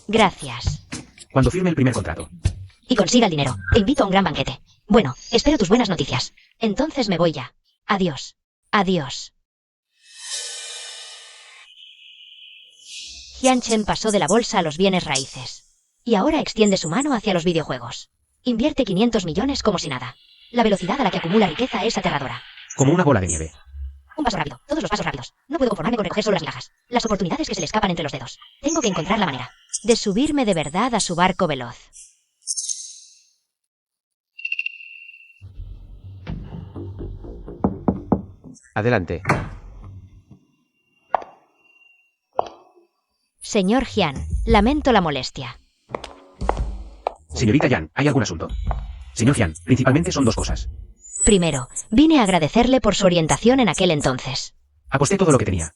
Gracias. Cuando firme el primer contrato. Y consiga el dinero. Te invito a un gran banquete. Bueno, espero tus buenas noticias. Entonces me voy ya. Adiós. Adiós. Jianchen pasó de la bolsa a los bienes raíces. Y ahora extiende su mano hacia los videojuegos. Invierte 500 millones como si nada. La velocidad a la que acumula riqueza es aterradora. Como una bola de nieve. Un paso rápido, todos los pasos rápidos. No puedo conformarme con recoger solo las migajas. Las oportunidades que se le escapan entre los dedos. Tengo que encontrar la manera de subirme de verdad a su barco veloz. Adelante. Señor Jian, lamento la molestia. Señorita Yan, ¿hay algún asunto? Señor Jian, principalmente son dos cosas. Primero, vine a agradecerle por su orientación en aquel entonces. Aposté todo lo que tenía.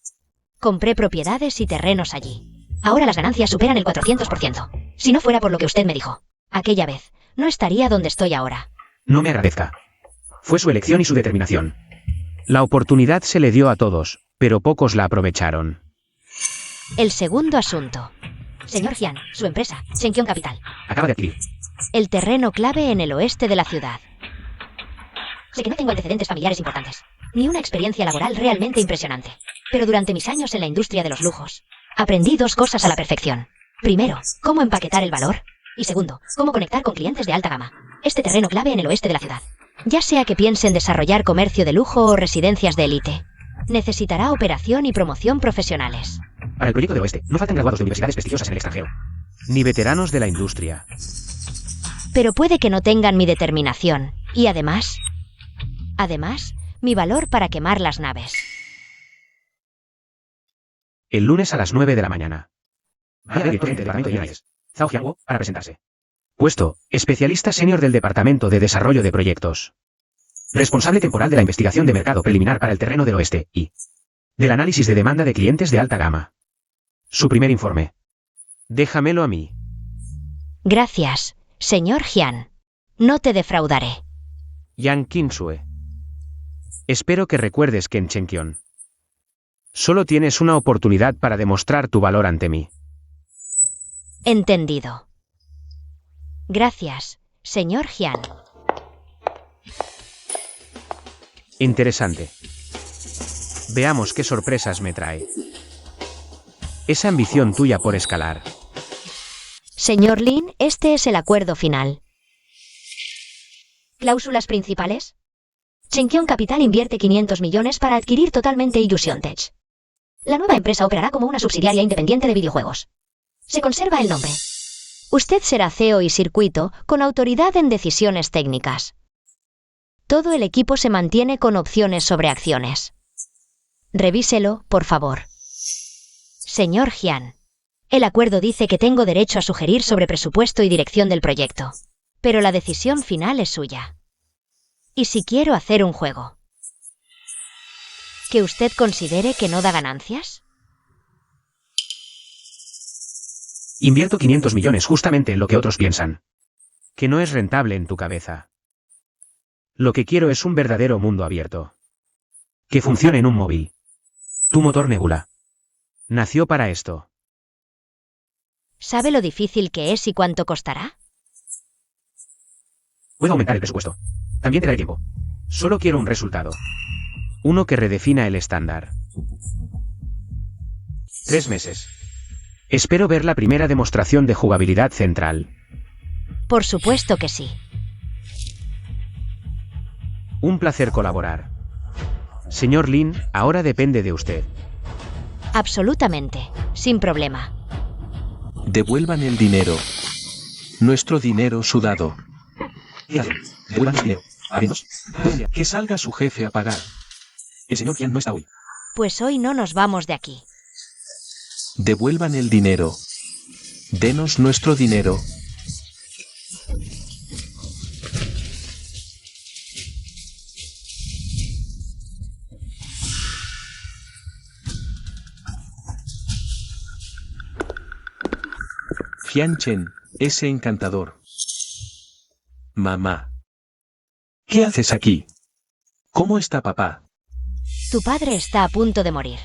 Compré propiedades y terrenos allí. Ahora las ganancias superan el 400%. Si no fuera por lo que usted me dijo, aquella vez, no estaría donde estoy ahora. No me agradezca. Fue su elección y su determinación. La oportunidad se le dio a todos, pero pocos la aprovecharon. El segundo asunto. Señor Jian, su empresa, Chengqiong Capital. Acaba de adquirir. El terreno clave en el oeste de la ciudad. Sé que no tengo antecedentes familiares importantes, ni una experiencia laboral realmente impresionante. Pero durante mis años en la industria de los lujos, aprendí dos cosas a la perfección. Primero, cómo empaquetar el valor. Y segundo, cómo conectar con clientes de alta gama. Este terreno clave en el oeste de la ciudad. Ya sea que piensen desarrollar comercio de lujo o residencias de élite, necesitará operación y promoción profesionales. Para el proyecto de oeste, no faltan graduados de universidades prestigiosas en el extranjero. Ni veteranos de la industria. Pero puede que no tengan mi determinación. Y además, mi valor para quemar las naves. El lunes a las 9 de la mañana. Vaya director del departamento de United. Zhao Jianguo, para presentarse. Puesto, especialista senior del departamento de desarrollo de proyectos. Responsable temporal de la investigación de mercado preliminar para el terreno del oeste y del análisis de demanda de clientes de alta gama. Su primer informe. Déjamelo a mí. Gracias, señor Jian. No te defraudaré. Yang Qinsue. Espero que recuerdes, Ken Chenkion. Solo tienes una oportunidad para demostrar tu valor ante mí. Entendido. Gracias, señor Jian. Interesante. Veamos qué sorpresas me trae. Esa ambición tuya por escalar. Señor Lin, este es el acuerdo final. ¿Cláusulas principales? Chenkion Capital invierte 500 millones para adquirir totalmente Illusion Tech. La nueva empresa operará como una subsidiaria independiente de videojuegos. Se conserva el nombre. Usted será CEO y circuito, con autoridad en decisiones técnicas. Todo el equipo se mantiene con opciones sobre acciones. Revíselo, por favor. Señor Jian. El acuerdo dice que tengo derecho a sugerir sobre presupuesto y dirección del proyecto. Pero la decisión final es suya. ¿Y si quiero hacer un juego? ¿Que usted considere que no da ganancias? Invierto 500 millones justamente en lo que otros piensan. Que no es rentable en tu cabeza. Lo que quiero es un verdadero mundo abierto. Que funcione en un móvil. Tu motor Nebula. Nació para esto. ¿Sabe lo difícil que es y cuánto costará? Puedo aumentar el presupuesto. También te daré tiempo. Solo quiero un resultado. Uno que redefina el estándar. 3 meses. Espero ver la primera demostración de jugabilidad central. Por supuesto que sí. Un placer colaborar. Señor Lin, ahora depende de usted. Absolutamente, sin problema. Devuelvan el dinero. Nuestro dinero sudado. ¿Qué hacen? Devuelvan el dinero. Haremos. Que salga su jefe a pagar. El señor Jian no está hoy. Pues hoy no nos vamos de aquí. Devuelvan el dinero. Denos nuestro dinero. Jianchen, ese encantador. Mamá. ¿Qué haces aquí? ¿Cómo está papá? Tu padre está a punto de morir.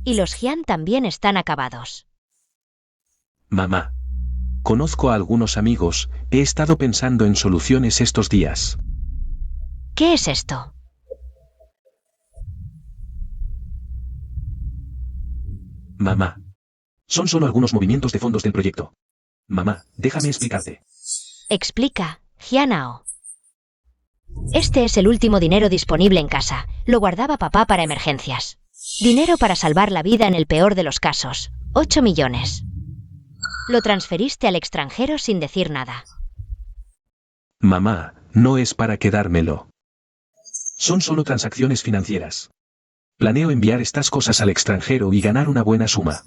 Y los Jian también están acabados. Mamá. Conozco a algunos amigos, he estado pensando en soluciones estos días. ¿Qué es esto? Mamá. Son solo algunos movimientos de fondos del proyecto. Mamá, déjame explicarte. Explica, Jianao. Este es el último dinero disponible en casa. Lo guardaba papá para emergencias. Dinero para salvar la vida en el peor de los casos. 8 millones. Lo transferiste al extranjero sin decir nada. Mamá, no es para quedármelo. Son solo transacciones financieras. Planeo enviar estas cosas al extranjero y ganar una buena suma.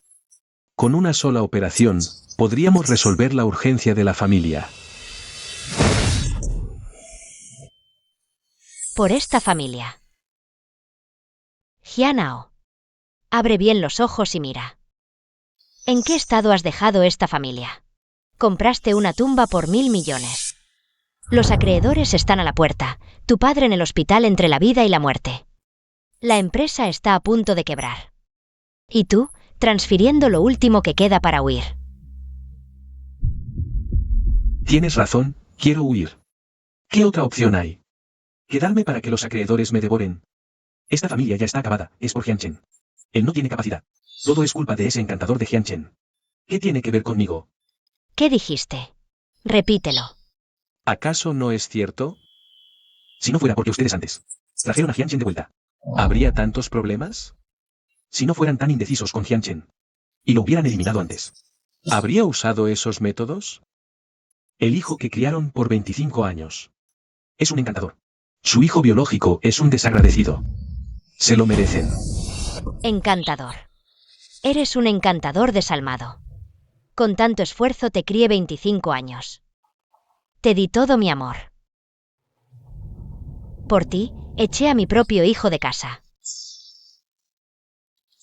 Con una sola operación, podríamos resolver la urgencia de la familia. Por esta familia. Jianao. Abre bien los ojos y mira. ¿En qué estado has dejado esta familia? Compraste una tumba por 1.000 millones. Los acreedores están a la puerta, tu padre en el hospital entre la vida y la muerte. La empresa está a punto de quebrar. Y tú, transfiriendo lo último que queda para huir. Tienes razón, quiero huir. ¿Qué otra opción hay? Quedarme para que los acreedores me devoren. Esta familia ya está acabada, es por Jianchen. Él no tiene capacidad. Todo es culpa de ese encantador de Jianchen. ¿Qué tiene que ver conmigo? ¿Qué dijiste? Repítelo. ¿Acaso no es cierto? Si no fuera porque ustedes antes trajeron a Jianchen de vuelta. ¿Habría tantos problemas? Si no fueran tan indecisos con Jianchen. Y lo hubieran eliminado antes. ¿Habría usado esos métodos? El hijo que criaron por 25 años. Es un encantador. Su hijo biológico es un desagradecido. Se lo merecen. Encantador. Eres un encantador desalmado. Con tanto esfuerzo te crié 25 años. Te di todo mi amor. Por ti, eché a mi propio hijo de casa.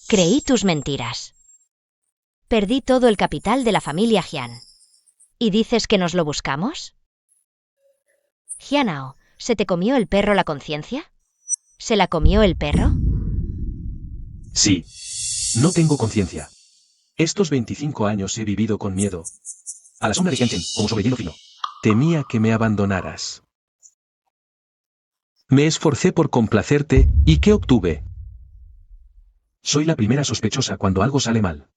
Creí tus mentiras. Perdí todo el capital de la familia Jian. ¿Y dices que nos lo buscamos? Jianao, ¿se te comió el perro la conciencia? ¿Se la comió el perro? Sí. No tengo conciencia. Estos 25 años he vivido con miedo. A la sombra de Jianchen, como sobre hielo fino. Temía que me abandonaras. Me esforcé por complacerte, ¿y qué obtuve? Soy la primera sospechosa cuando algo sale mal.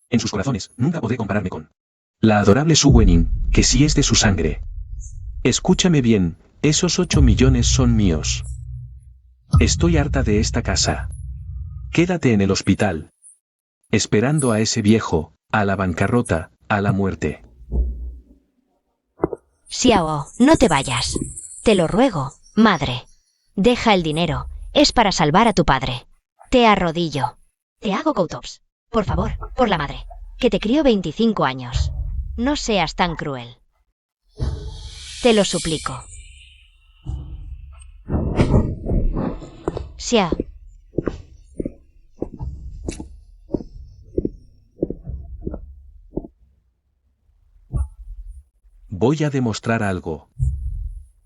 En sus corazones, nunca podré compararme con la adorable Su Wenin, que sí es de su sangre. Escúchame bien, esos 8 millones son míos. Estoy harta de esta casa. Quédate en el hospital. Esperando a ese viejo, a la bancarrota, a la muerte. Xiao, no te vayas. Te lo ruego, madre. Deja el dinero, es para salvar a tu padre. Te arrodillo. Te hago Koutops. Por favor, por la madre, que te crió 25 años. No seas tan cruel. Te lo suplico. Xiao. Voy a demostrar algo.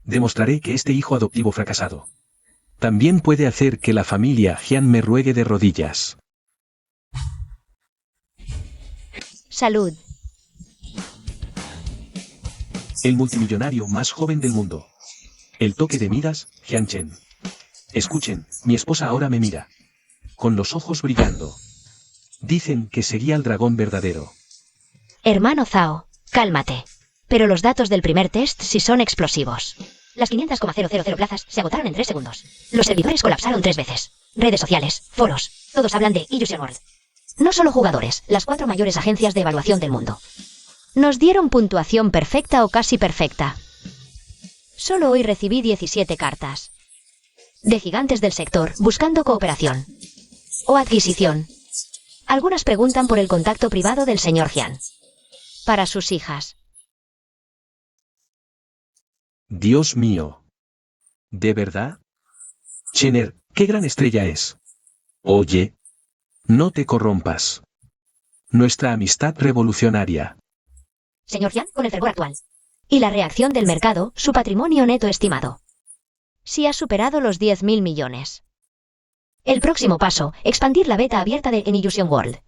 Demostraré que este hijo adoptivo fracasado también puede hacer que la familia Jian me ruegue de rodillas. Salud. El multimillonario más joven del mundo. El toque de miras, Jianchen. Escuchen, mi esposa ahora me mira. Con los ojos brillando. Dicen que seguía al dragón verdadero. Hermano Zhao, cálmate. Pero los datos del primer test sí son explosivos. Las 500,000 plazas se agotaron en 3 segundos. Los servidores colapsaron 3 veces. Redes sociales, foros, todos hablan de Illusion World. No solo jugadores, las 4 mayores agencias de evaluación del mundo. Nos dieron puntuación perfecta o casi perfecta. Solo hoy recibí 17 cartas. De gigantes del sector, buscando cooperación. O adquisición. Algunas preguntan por el contacto privado del señor Jian. Para sus hijas. Dios mío. ¿De verdad? Chener, qué gran estrella es. Oye. No te corrompas. Nuestra amistad revolucionaria. Señor Jian, con el fervor actual. Y la reacción del mercado, su patrimonio neto estimado. Sí ha superado los 10.000 millones. El próximo paso, expandir la beta abierta de En Illusion World.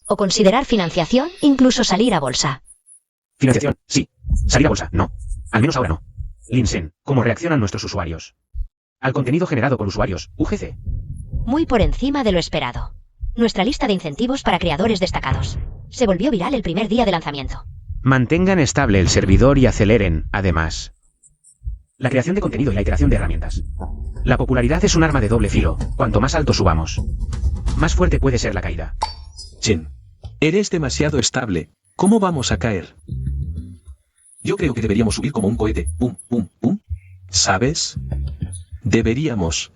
O considerar financiación, incluso salir a bolsa. Financiación, sí. Salir a bolsa, no. Al menos ahora no. Linsen, ¿cómo reaccionan nuestros usuarios? Al contenido generado por usuarios, UGC. Muy por encima de lo esperado. Nuestra lista de incentivos para creadores destacados. Se volvió viral el primer día de lanzamiento. Mantengan estable el servidor y aceleren, además, la creación de contenido y la iteración de herramientas. La popularidad es un arma de doble filo. Cuanto más alto subamos, más fuerte puede ser la caída. Chen, eres demasiado estable. ¿Cómo vamos a caer? Yo creo que deberíamos subir como un cohete. Pum, pum, pum. ¿Sabes? Deberíamos,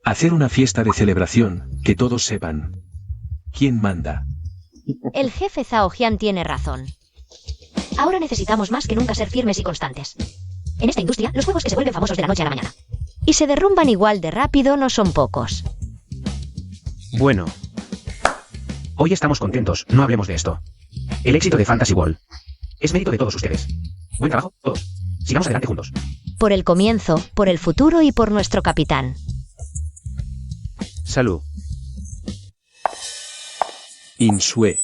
hacer una fiesta de celebración, que todos sepan. ¿Quién manda? El jefe Zhao Jian tiene razón. Ahora necesitamos más que nunca ser firmes y constantes. En esta industria, los juegos que se vuelven famosos de la noche a la mañana y se derrumban igual de rápido no son pocos. Bueno. Hoy estamos contentos, no hablemos de esto. El éxito de Fantasy World es mérito de todos ustedes. Buen trabajo, todos. Sigamos adelante juntos. Por el comienzo, por el futuro y por nuestro capitán. Salud. Insue.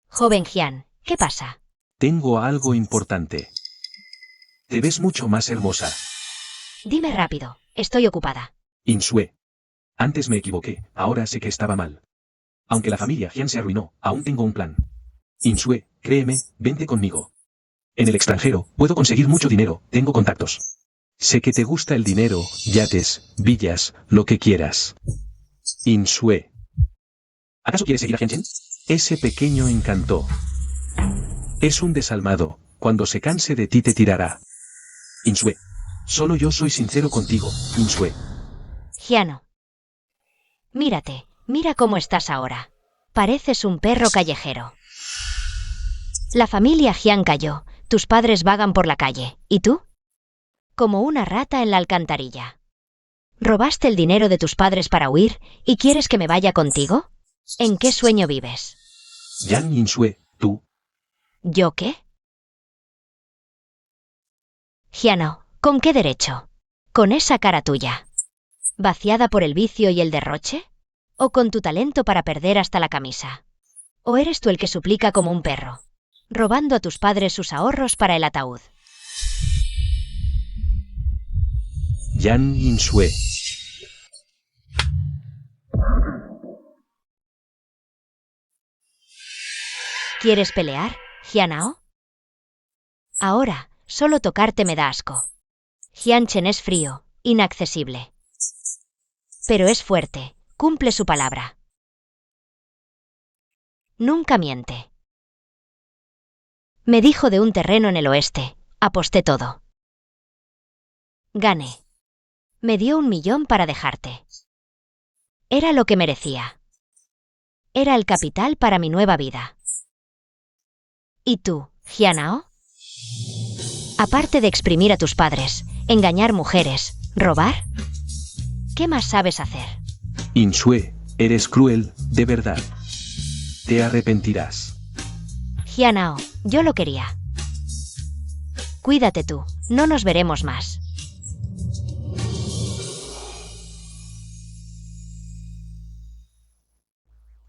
Joven Jian, ¿qué pasa? Tengo algo importante. Te ves mucho más hermosa. Dime rápido, estoy ocupada. Insue. Antes me equivoqué, ahora sé que estaba mal. Aunque la familia Jian se arruinó, aún tengo un plan. Insue, créeme, vente conmigo. En el extranjero, puedo conseguir mucho dinero, tengo contactos. Sé que te gusta el dinero, yates, villas, lo que quieras. Insue. ¿Acaso quieres seguir a Jianchen? Ese pequeño encantó. Es un desalmado, cuando se canse de ti te tirará. Insue. Solo yo soy sincero contigo, Insue. Jiano. Mírate, mira cómo estás ahora. Pareces un perro callejero. La familia Jian cayó, tus padres vagan por la calle, ¿y tú? Como una rata en la alcantarilla. ¿Robaste el dinero de tus padres para huir y quieres que me vaya contigo? ¿En qué sueño vives? Yang Yinshue, tú. ¿Yo qué? Jianao, ¿con qué derecho? ¿Con esa cara tuya? ¿Vaciada por el vicio y el derroche? ¿O con tu talento para perder hasta la camisa? ¿O eres tú el que suplica como un perro, robando a tus padres sus ahorros para el ataúd? Yang Yinshue. ¿Quieres pelear, Jianao? Ahora, solo tocarte me da asco. Jianchen es frío, inaccesible. Pero es fuerte, cumple su palabra. Nunca miente. Me dijo de un terreno en el oeste, aposté todo. Gané. Me dio 1.000.000 para dejarte. Era lo que merecía. Era el capital para mi nueva vida. ¿Y tú, Jianao? Aparte de exprimir a tus padres, engañar mujeres, robar, ¿qué más sabes hacer? Yinshue, eres cruel, de verdad. Te arrepentirás. Jianao, yo lo quería. Cuídate tú, no nos veremos más.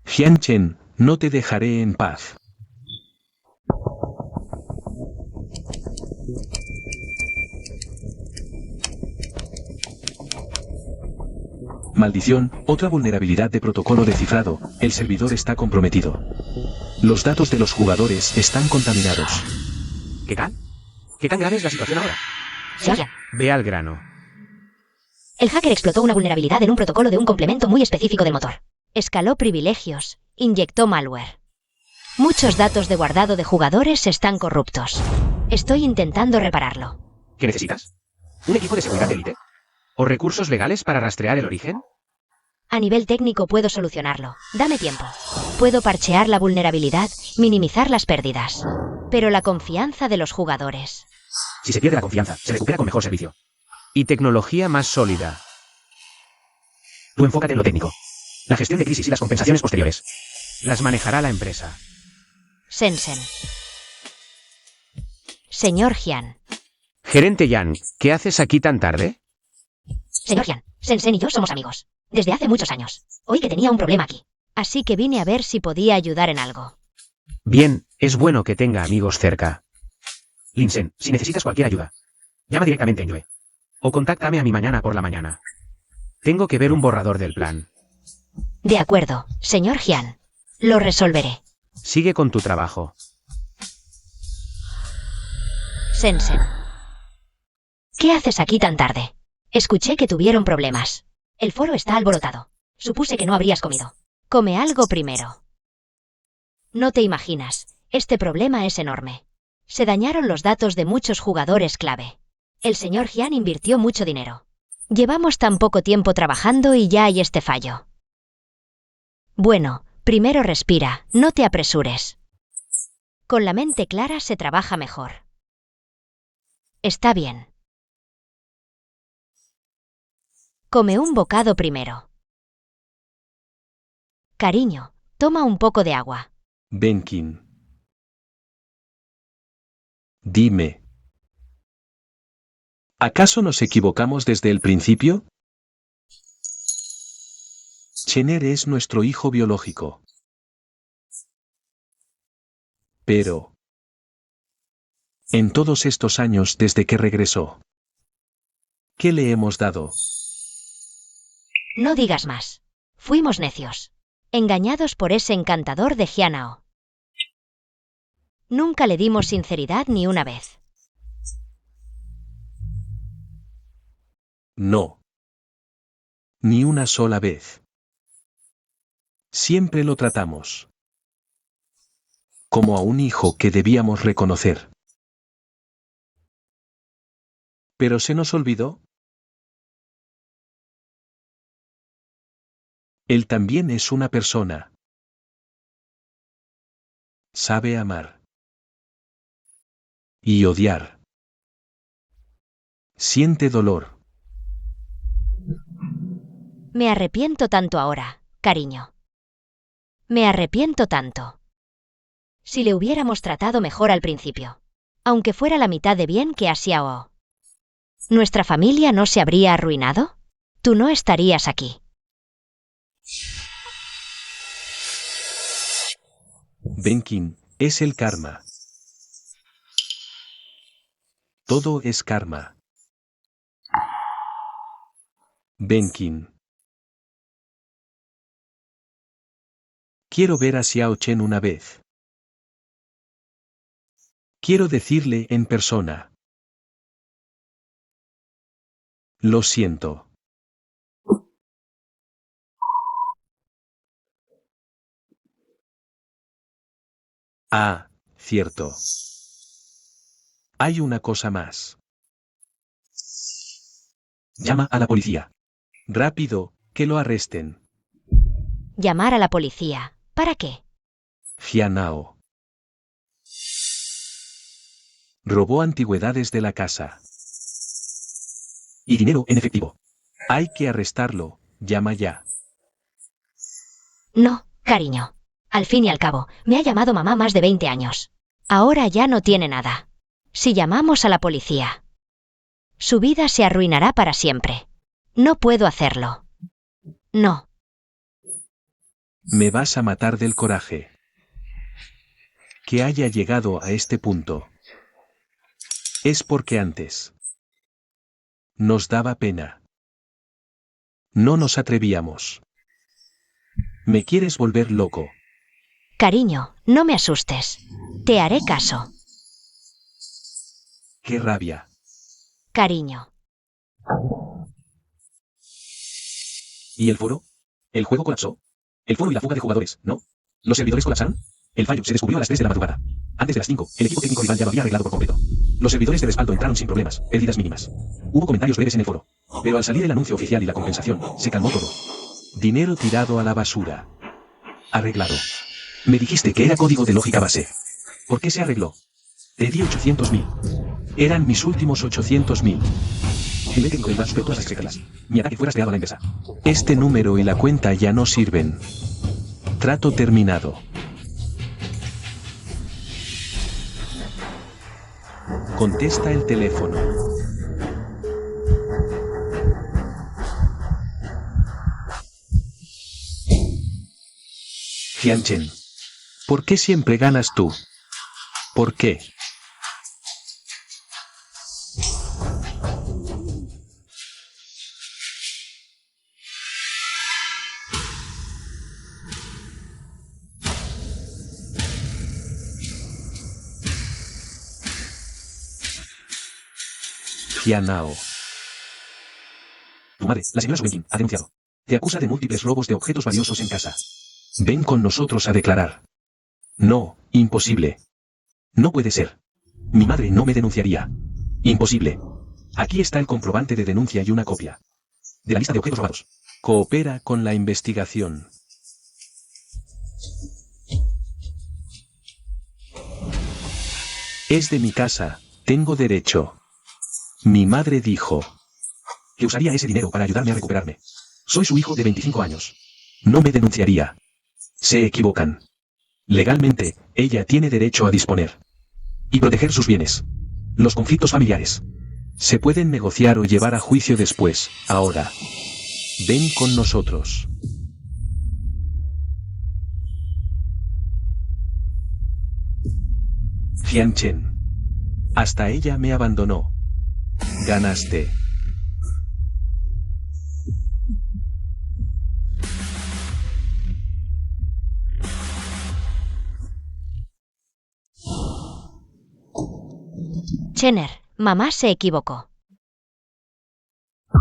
Jianchen, no te dejaré en paz. Maldición, otra vulnerabilidad de protocolo de cifrado, el servidor está comprometido. Los datos de los jugadores están contaminados. ¿Qué tal? ¿Qué tan grave es la situación ahora? Señor, Ve al grano. el hacker explotó una vulnerabilidad en un protocolo de un complemento muy específico del motor. Escaló privilegios, inyectó malware. Muchos datos de guardado de jugadores están corruptos. Estoy intentando repararlo. ¿Qué necesitas? ¿Un equipo de seguridad de élite? ¿O recursos legales para rastrear el origen? A nivel técnico puedo solucionarlo. Dame tiempo. Puedo parchear la vulnerabilidad, minimizar las pérdidas. Pero la confianza de los jugadores. Si se pierde la confianza, se recupera con mejor servicio. Y tecnología más sólida. Tú enfócate en lo técnico. La gestión de crisis y las compensaciones posteriores. Las manejará la empresa. Sensen. Señor Jian. Gerente Yan, ¿qué haces aquí tan tarde? Señor Jian, Sensen y yo somos amigos. Desde hace muchos años. Oí que tenía un problema aquí. Así que vine a ver si podía ayudar en algo. Bien, es bueno que tenga amigos cerca. Linsen, si necesitas cualquier ayuda, llama directamente a Yue. O contáctame a mí mañana por la mañana. Tengo que ver un borrador del plan. De acuerdo, señor Jian. Lo resolveré. Sigue con tu trabajo. Sensen. ¿Qué haces aquí tan tarde? Escuché que tuvieron problemas. El foro está alborotado. Supuse que no habrías comido. Come algo primero. No te imaginas, este problema es enorme. Se dañaron los datos de muchos jugadores clave. El señor Jian invirtió mucho dinero. Llevamos tan poco tiempo trabajando y ya hay este fallo. Bueno, primero respira, no te apresures. Con la mente clara se trabaja mejor. Está bien. Come un bocado primero. Cariño, toma un poco de agua. Benkin. Dime. ¿Acaso nos equivocamos desde el principio? Chener es nuestro hijo biológico. Pero... en todos estos años desde que regresó, ¿qué le hemos dado? No digas más. Fuimos necios. Engañados por ese encantador de Jianao. Nunca le dimos sinceridad ni una vez. No. Ni una sola vez. Siempre lo tratamos como a un hijo que debíamos reconocer. ¿Pero se nos olvidó? Él también es una persona. Sabe amar. Y odiar. Siente dolor. Me arrepiento tanto ahora, cariño. Me arrepiento tanto. Si le hubiéramos tratado mejor al principio. Aunque fuera la mitad de bien que a Xiao. ¿Nuestra familia no se habría arruinado? Tú no estarías aquí. Benkin, es el karma. Todo es karma. Benkin. Quiero ver a Xiao Chen una vez. Quiero decirle en persona. Lo siento. Ah, cierto. Hay una cosa más. Llama a la policía. Rápido, que lo arresten. Llamar a la policía. ¿Para qué? Jianao. Robó antigüedades de la casa. Y dinero en efectivo. Hay que arrestarlo, llama ya. No, cariño. Al fin y al cabo, me ha llamado mamá más de 20 años. Ahora ya no tiene nada. Si llamamos a la policía, su vida se arruinará para siempre. No puedo hacerlo. No. Me vas a matar del coraje. Que haya llegado a este punto. Es porque antes nos daba pena. No nos atrevíamos. Me quieres volver loco. Cariño, no me asustes. Te haré caso. Qué rabia. Cariño. ¿Y el foro? ¿El juego colapsó? El foro y la fuga de jugadores, ¿no? ¿Los servidores colapsaron? El fallo se descubrió a las 3 de la madrugada. Antes de las 5, el equipo técnico rival ya lo había arreglado por completo. Los servidores de respaldo entraron sin problemas, pérdidas mínimas. Hubo comentarios breves en el foro. Pero al salir el anuncio oficial y la compensación, se calmó todo. Dinero tirado a la basura. Arreglado. Me dijiste que era código de lógica base. ¿Por qué se arregló? Te di 800.000. Eran mis últimos 800.000. El técnico rival superó todas las expectativas. Mi ataque fue rastreado a la empresa. Este número y la cuenta ya no sirven. Trato terminado. Contesta el teléfono. Jianchen. ¿Por qué siempre ganas tú? ¿Por qué? Jianao. Tu madre, la señora Suenkin, ha denunciado. Te acusa de múltiples robos de objetos valiosos en casa. Ven con nosotros a declarar. No, imposible. No puede ser. Mi madre no me denunciaría. Imposible. Aquí está el comprobante de denuncia y una copia. De la lista de objetos robados. Coopera con la investigación. Es de mi casa, tengo derecho. Mi madre dijo que usaría ese dinero para ayudarme a recuperarme. Soy su hijo de 25 años. No me denunciaría. Se equivocan. Legalmente, ella tiene derecho a disponer y proteger sus bienes. Los conflictos familiares se pueden negociar o llevar a juicio después. Ahora, ven con nosotros. Jianchen. Hasta ella me abandonó. Ganaste. Chener, mamá se equivocó.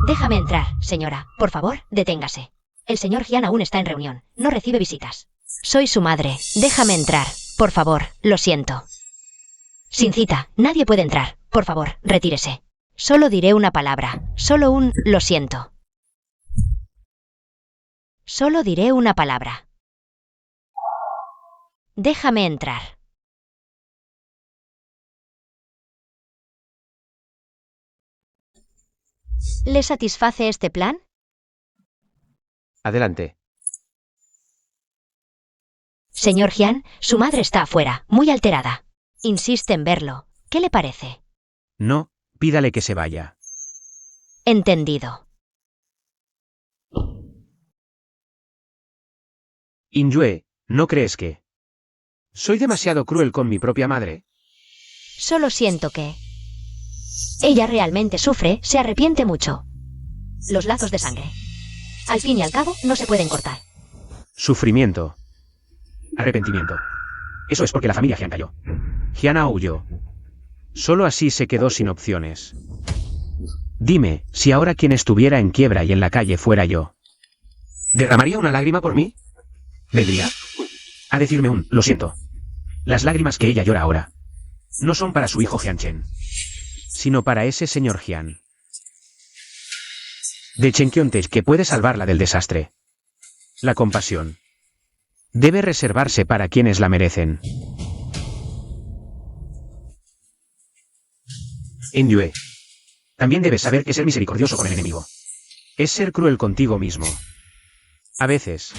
Déjame entrar, señora. Por favor, deténgase. El señor Jian aún está en reunión. No recibe visitas. Soy su madre. Déjame entrar. Por favor, lo siento. Sin cita, nadie puede entrar. Por favor, retírese. Solo diré una palabra. Solo un lo siento. Solo diré una palabra. Déjame entrar. ¿Le satisface este plan? Adelante. Señor Hyun, su madre está afuera, muy alterada. Insiste en verlo. ¿Qué le parece? No, pídale que se vaya. Entendido. Inyue, ¿no crees que soy demasiado cruel con mi propia madre? Solo siento que... Ella realmente sufre, se arrepiente mucho. Los lazos de sangre. Al fin y al cabo, no se pueden cortar. Sufrimiento. Arrepentimiento. Eso es porque la familia Hyun cayó. Hyun huyó. Solo así se quedó sin opciones. Dime, si ahora quien estuviera en quiebra y en la calle fuera yo, ¿derramaría una lágrima por mí? ¿Vendría a decirme lo siento? Las lágrimas que ella llora ahora no son para su hijo Hyun-chen, sino para ese señor Hyun de Chenkyeontae que puede salvarla del desastre. La compasión debe reservarse para quienes la merecen. Inyue, también debes saber que ser misericordioso con el enemigo es ser cruel contigo mismo. A veces,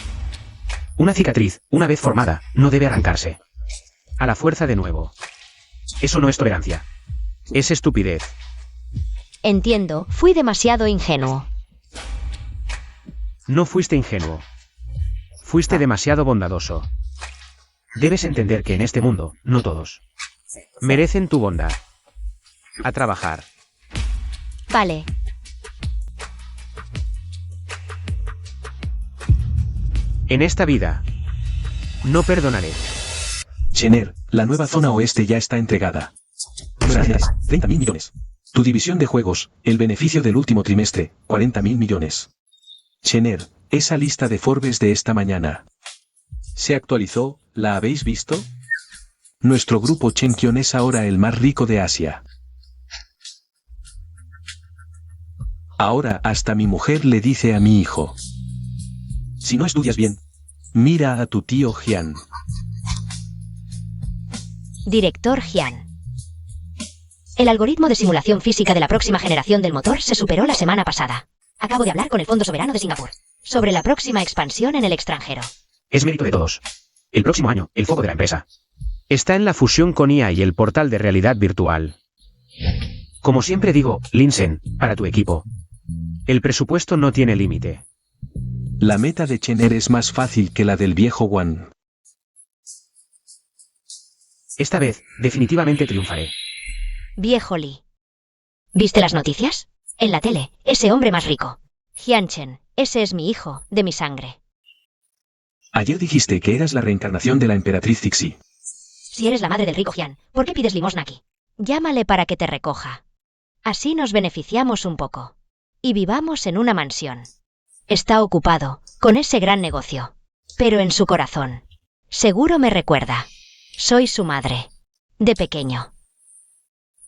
una cicatriz, una vez formada, no debe arrancarse a la fuerza de nuevo. Eso no es tolerancia. Es estupidez. Entiendo, fui demasiado ingenuo. No fuiste ingenuo. Fuiste demasiado bondadoso. Debes entender que en este mundo, no todos merecen tu bondad. A trabajar. Vale. En esta vida, no perdonaré. Chener, la nueva zona oeste ya está entregada. Gracias. 30.000 millones. Tu división de juegos, el beneficio del último trimestre, 40.000 millones. Chener, esa lista de Forbes de esta mañana. ¿Se actualizó? ¿La habéis visto? Nuestro grupo Chenkyeon es ahora el más rico de Asia. Ahora hasta mi mujer le dice a mi hijo: si no estudias bien, mira a tu tío Hyun. Director Hyun. El algoritmo de simulación física de la próxima generación del motor se superó la semana pasada. Acabo de hablar con el Fondo Soberano de Singapur sobre la próxima expansión en el extranjero. Es mérito de todos. El próximo año, el foco de la empresa está en la fusión con IA y el portal de realidad virtual. Como siempre digo, Linsen, para tu equipo, el presupuesto no tiene límite. La meta de Chener es más fácil que la del viejo Wan. Esta vez, definitivamente triunfaré. Viejo Lee. ¿Viste las noticias? En la tele, ese hombre más rico. Hyun-chen, ese es mi hijo, de mi sangre. Ayer dijiste que eras la reencarnación de la emperatriz Cixi. Si eres la madre del rico Hyun, ¿por qué pides limosna aquí? Llámale para que te recoja. Así nos beneficiamos un poco. Y vivamos en una mansión. Está ocupado, con ese gran negocio. Pero en su corazón. Seguro me recuerda. Soy su madre. De pequeño.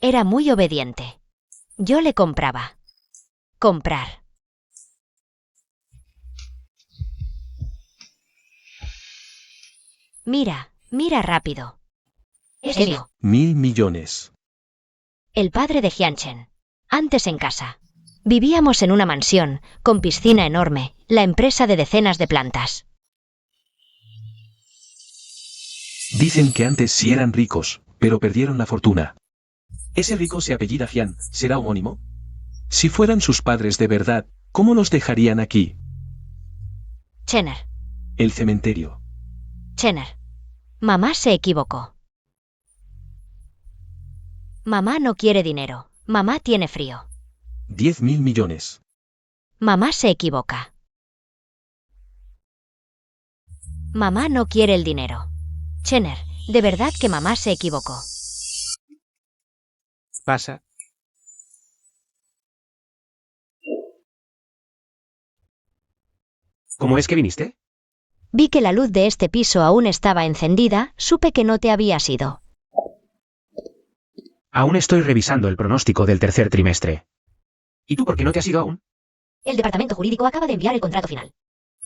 Era muy obediente. Yo le compraba. Comprar. Mira, mira rápido. Es serio. 1.000 millones. El padre de Hyun-chen. Antes en casa. Vivíamos en una mansión, con piscina enorme, la empresa de decenas de plantas. Dicen que antes sí eran ricos, pero perdieron la fortuna. ¿Ese rico se apellida Hyun, será homónimo? Si fueran sus padres de verdad, ¿cómo los dejarían aquí? Chener. El cementerio. Chener. Mamá se equivocó. Mamá no quiere dinero. Mamá tiene frío. 10.000 millones. Mamá se equivoca. Mamá no quiere el dinero. Chener, de verdad que mamá se equivocó. Pasa. ¿Cómo es que viniste? Vi que la luz de este piso aún estaba encendida, supe que no te habías ido. Aún estoy revisando el pronóstico del tercer trimestre. ¿Y tú por qué no te has ido aún? El departamento jurídico acaba de enviar el contrato final.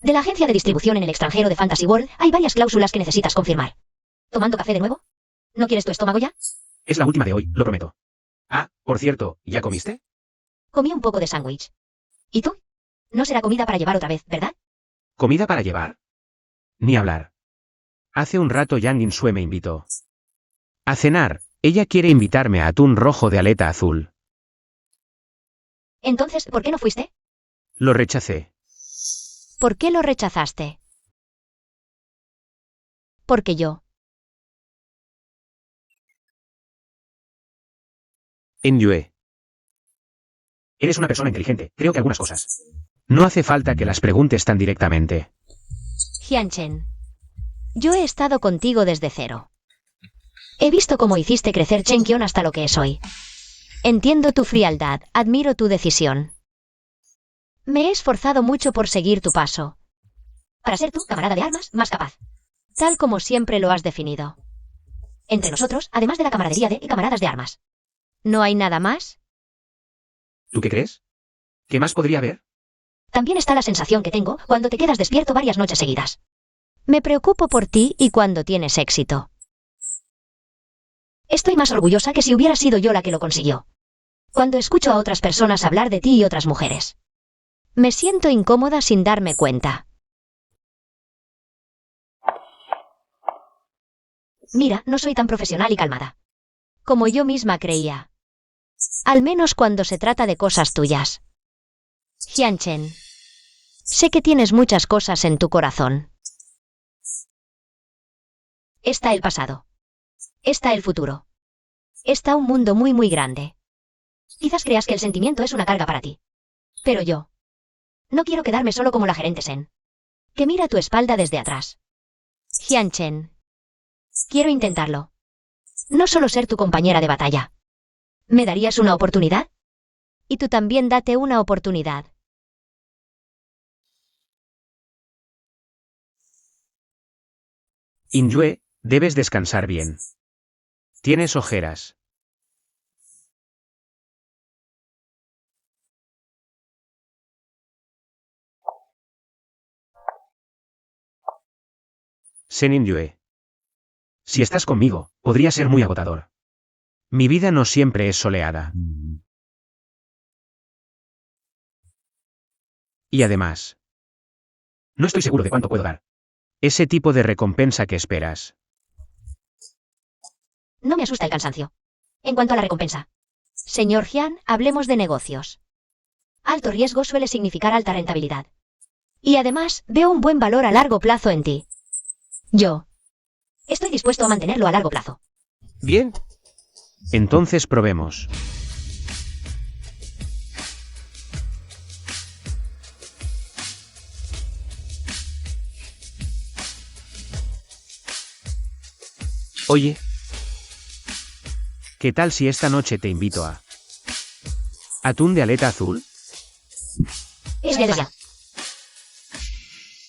De la agencia de distribución en el extranjero de Fantasy World hay varias cláusulas que necesitas confirmar. ¿Tomando café de nuevo? ¿No quieres tu estómago ya? Es la última de hoy, lo prometo. Ah, por cierto, ¿ya comiste? Comí un poco de sándwich. ¿Y tú? No será comida para llevar otra vez, ¿verdad? ¿Comida para llevar? Ni hablar. Hace un rato Yang Insue me invitó a cenar. Ella quiere invitarme a atún rojo de aleta azul. Entonces, ¿por qué no fuiste? Lo rechacé. ¿Por qué lo rechazaste? Porque yo. Enyue. Eres una persona inteligente, creo que algunas cosas. No hace falta que las preguntes tan directamente. Hianchen. Yo he estado contigo desde cero. He visto cómo hiciste crecer Chenkyon hasta lo que es hoy. Entiendo tu frialdad, admiro tu decisión. Me he esforzado mucho por seguir tu paso. Para ser tu camarada de armas más capaz. Tal como siempre lo has definido. Entre nosotros, además de la camaradería de camaradas de armas. ¿No hay nada más? ¿Tú qué crees? ¿Qué más podría haber? También está la sensación que tengo cuando te quedas despierto varias noches seguidas. Me preocupo por ti y cuando tienes éxito. Estoy más orgullosa que si hubiera sido yo la que lo consiguió. Cuando escucho a otras personas hablar de ti y otras mujeres. Me siento incómoda sin darme cuenta. Mira, no soy tan profesional y calmada. Como yo misma creía. Al menos cuando se trata de cosas tuyas. Hianchen. Sé que tienes muchas cosas en tu corazón. Está el pasado. Está el futuro. Está un mundo muy muy grande. Quizás creas que el sentimiento es una carga para ti. Pero yo. No quiero quedarme solo como la gerente Sen. Que mira tu espalda desde atrás. Hianchen. Quiero intentarlo. No solo ser tu compañera de batalla. ¿Me darías una oportunidad? Y tú también date una oportunidad. Inyue, debes descansar bien. Tienes ojeras. Sen Inyue. Si estás conmigo, podría ser muy agotador. Mi vida no siempre es soleada. Y además, no estoy seguro de cuánto puedo dar. Ese tipo de recompensa que esperas. No me asusta el cansancio. En cuanto a la recompensa. Señor Jian, hablemos de negocios. Alto riesgo suele significar alta rentabilidad. Y además, veo un buen valor a largo plazo en ti. Yo. Estoy dispuesto a mantenerlo a largo plazo. Bien. Entonces probemos. Oye. ¿Qué tal si esta noche te invito a atún de aleta azul? Es ya.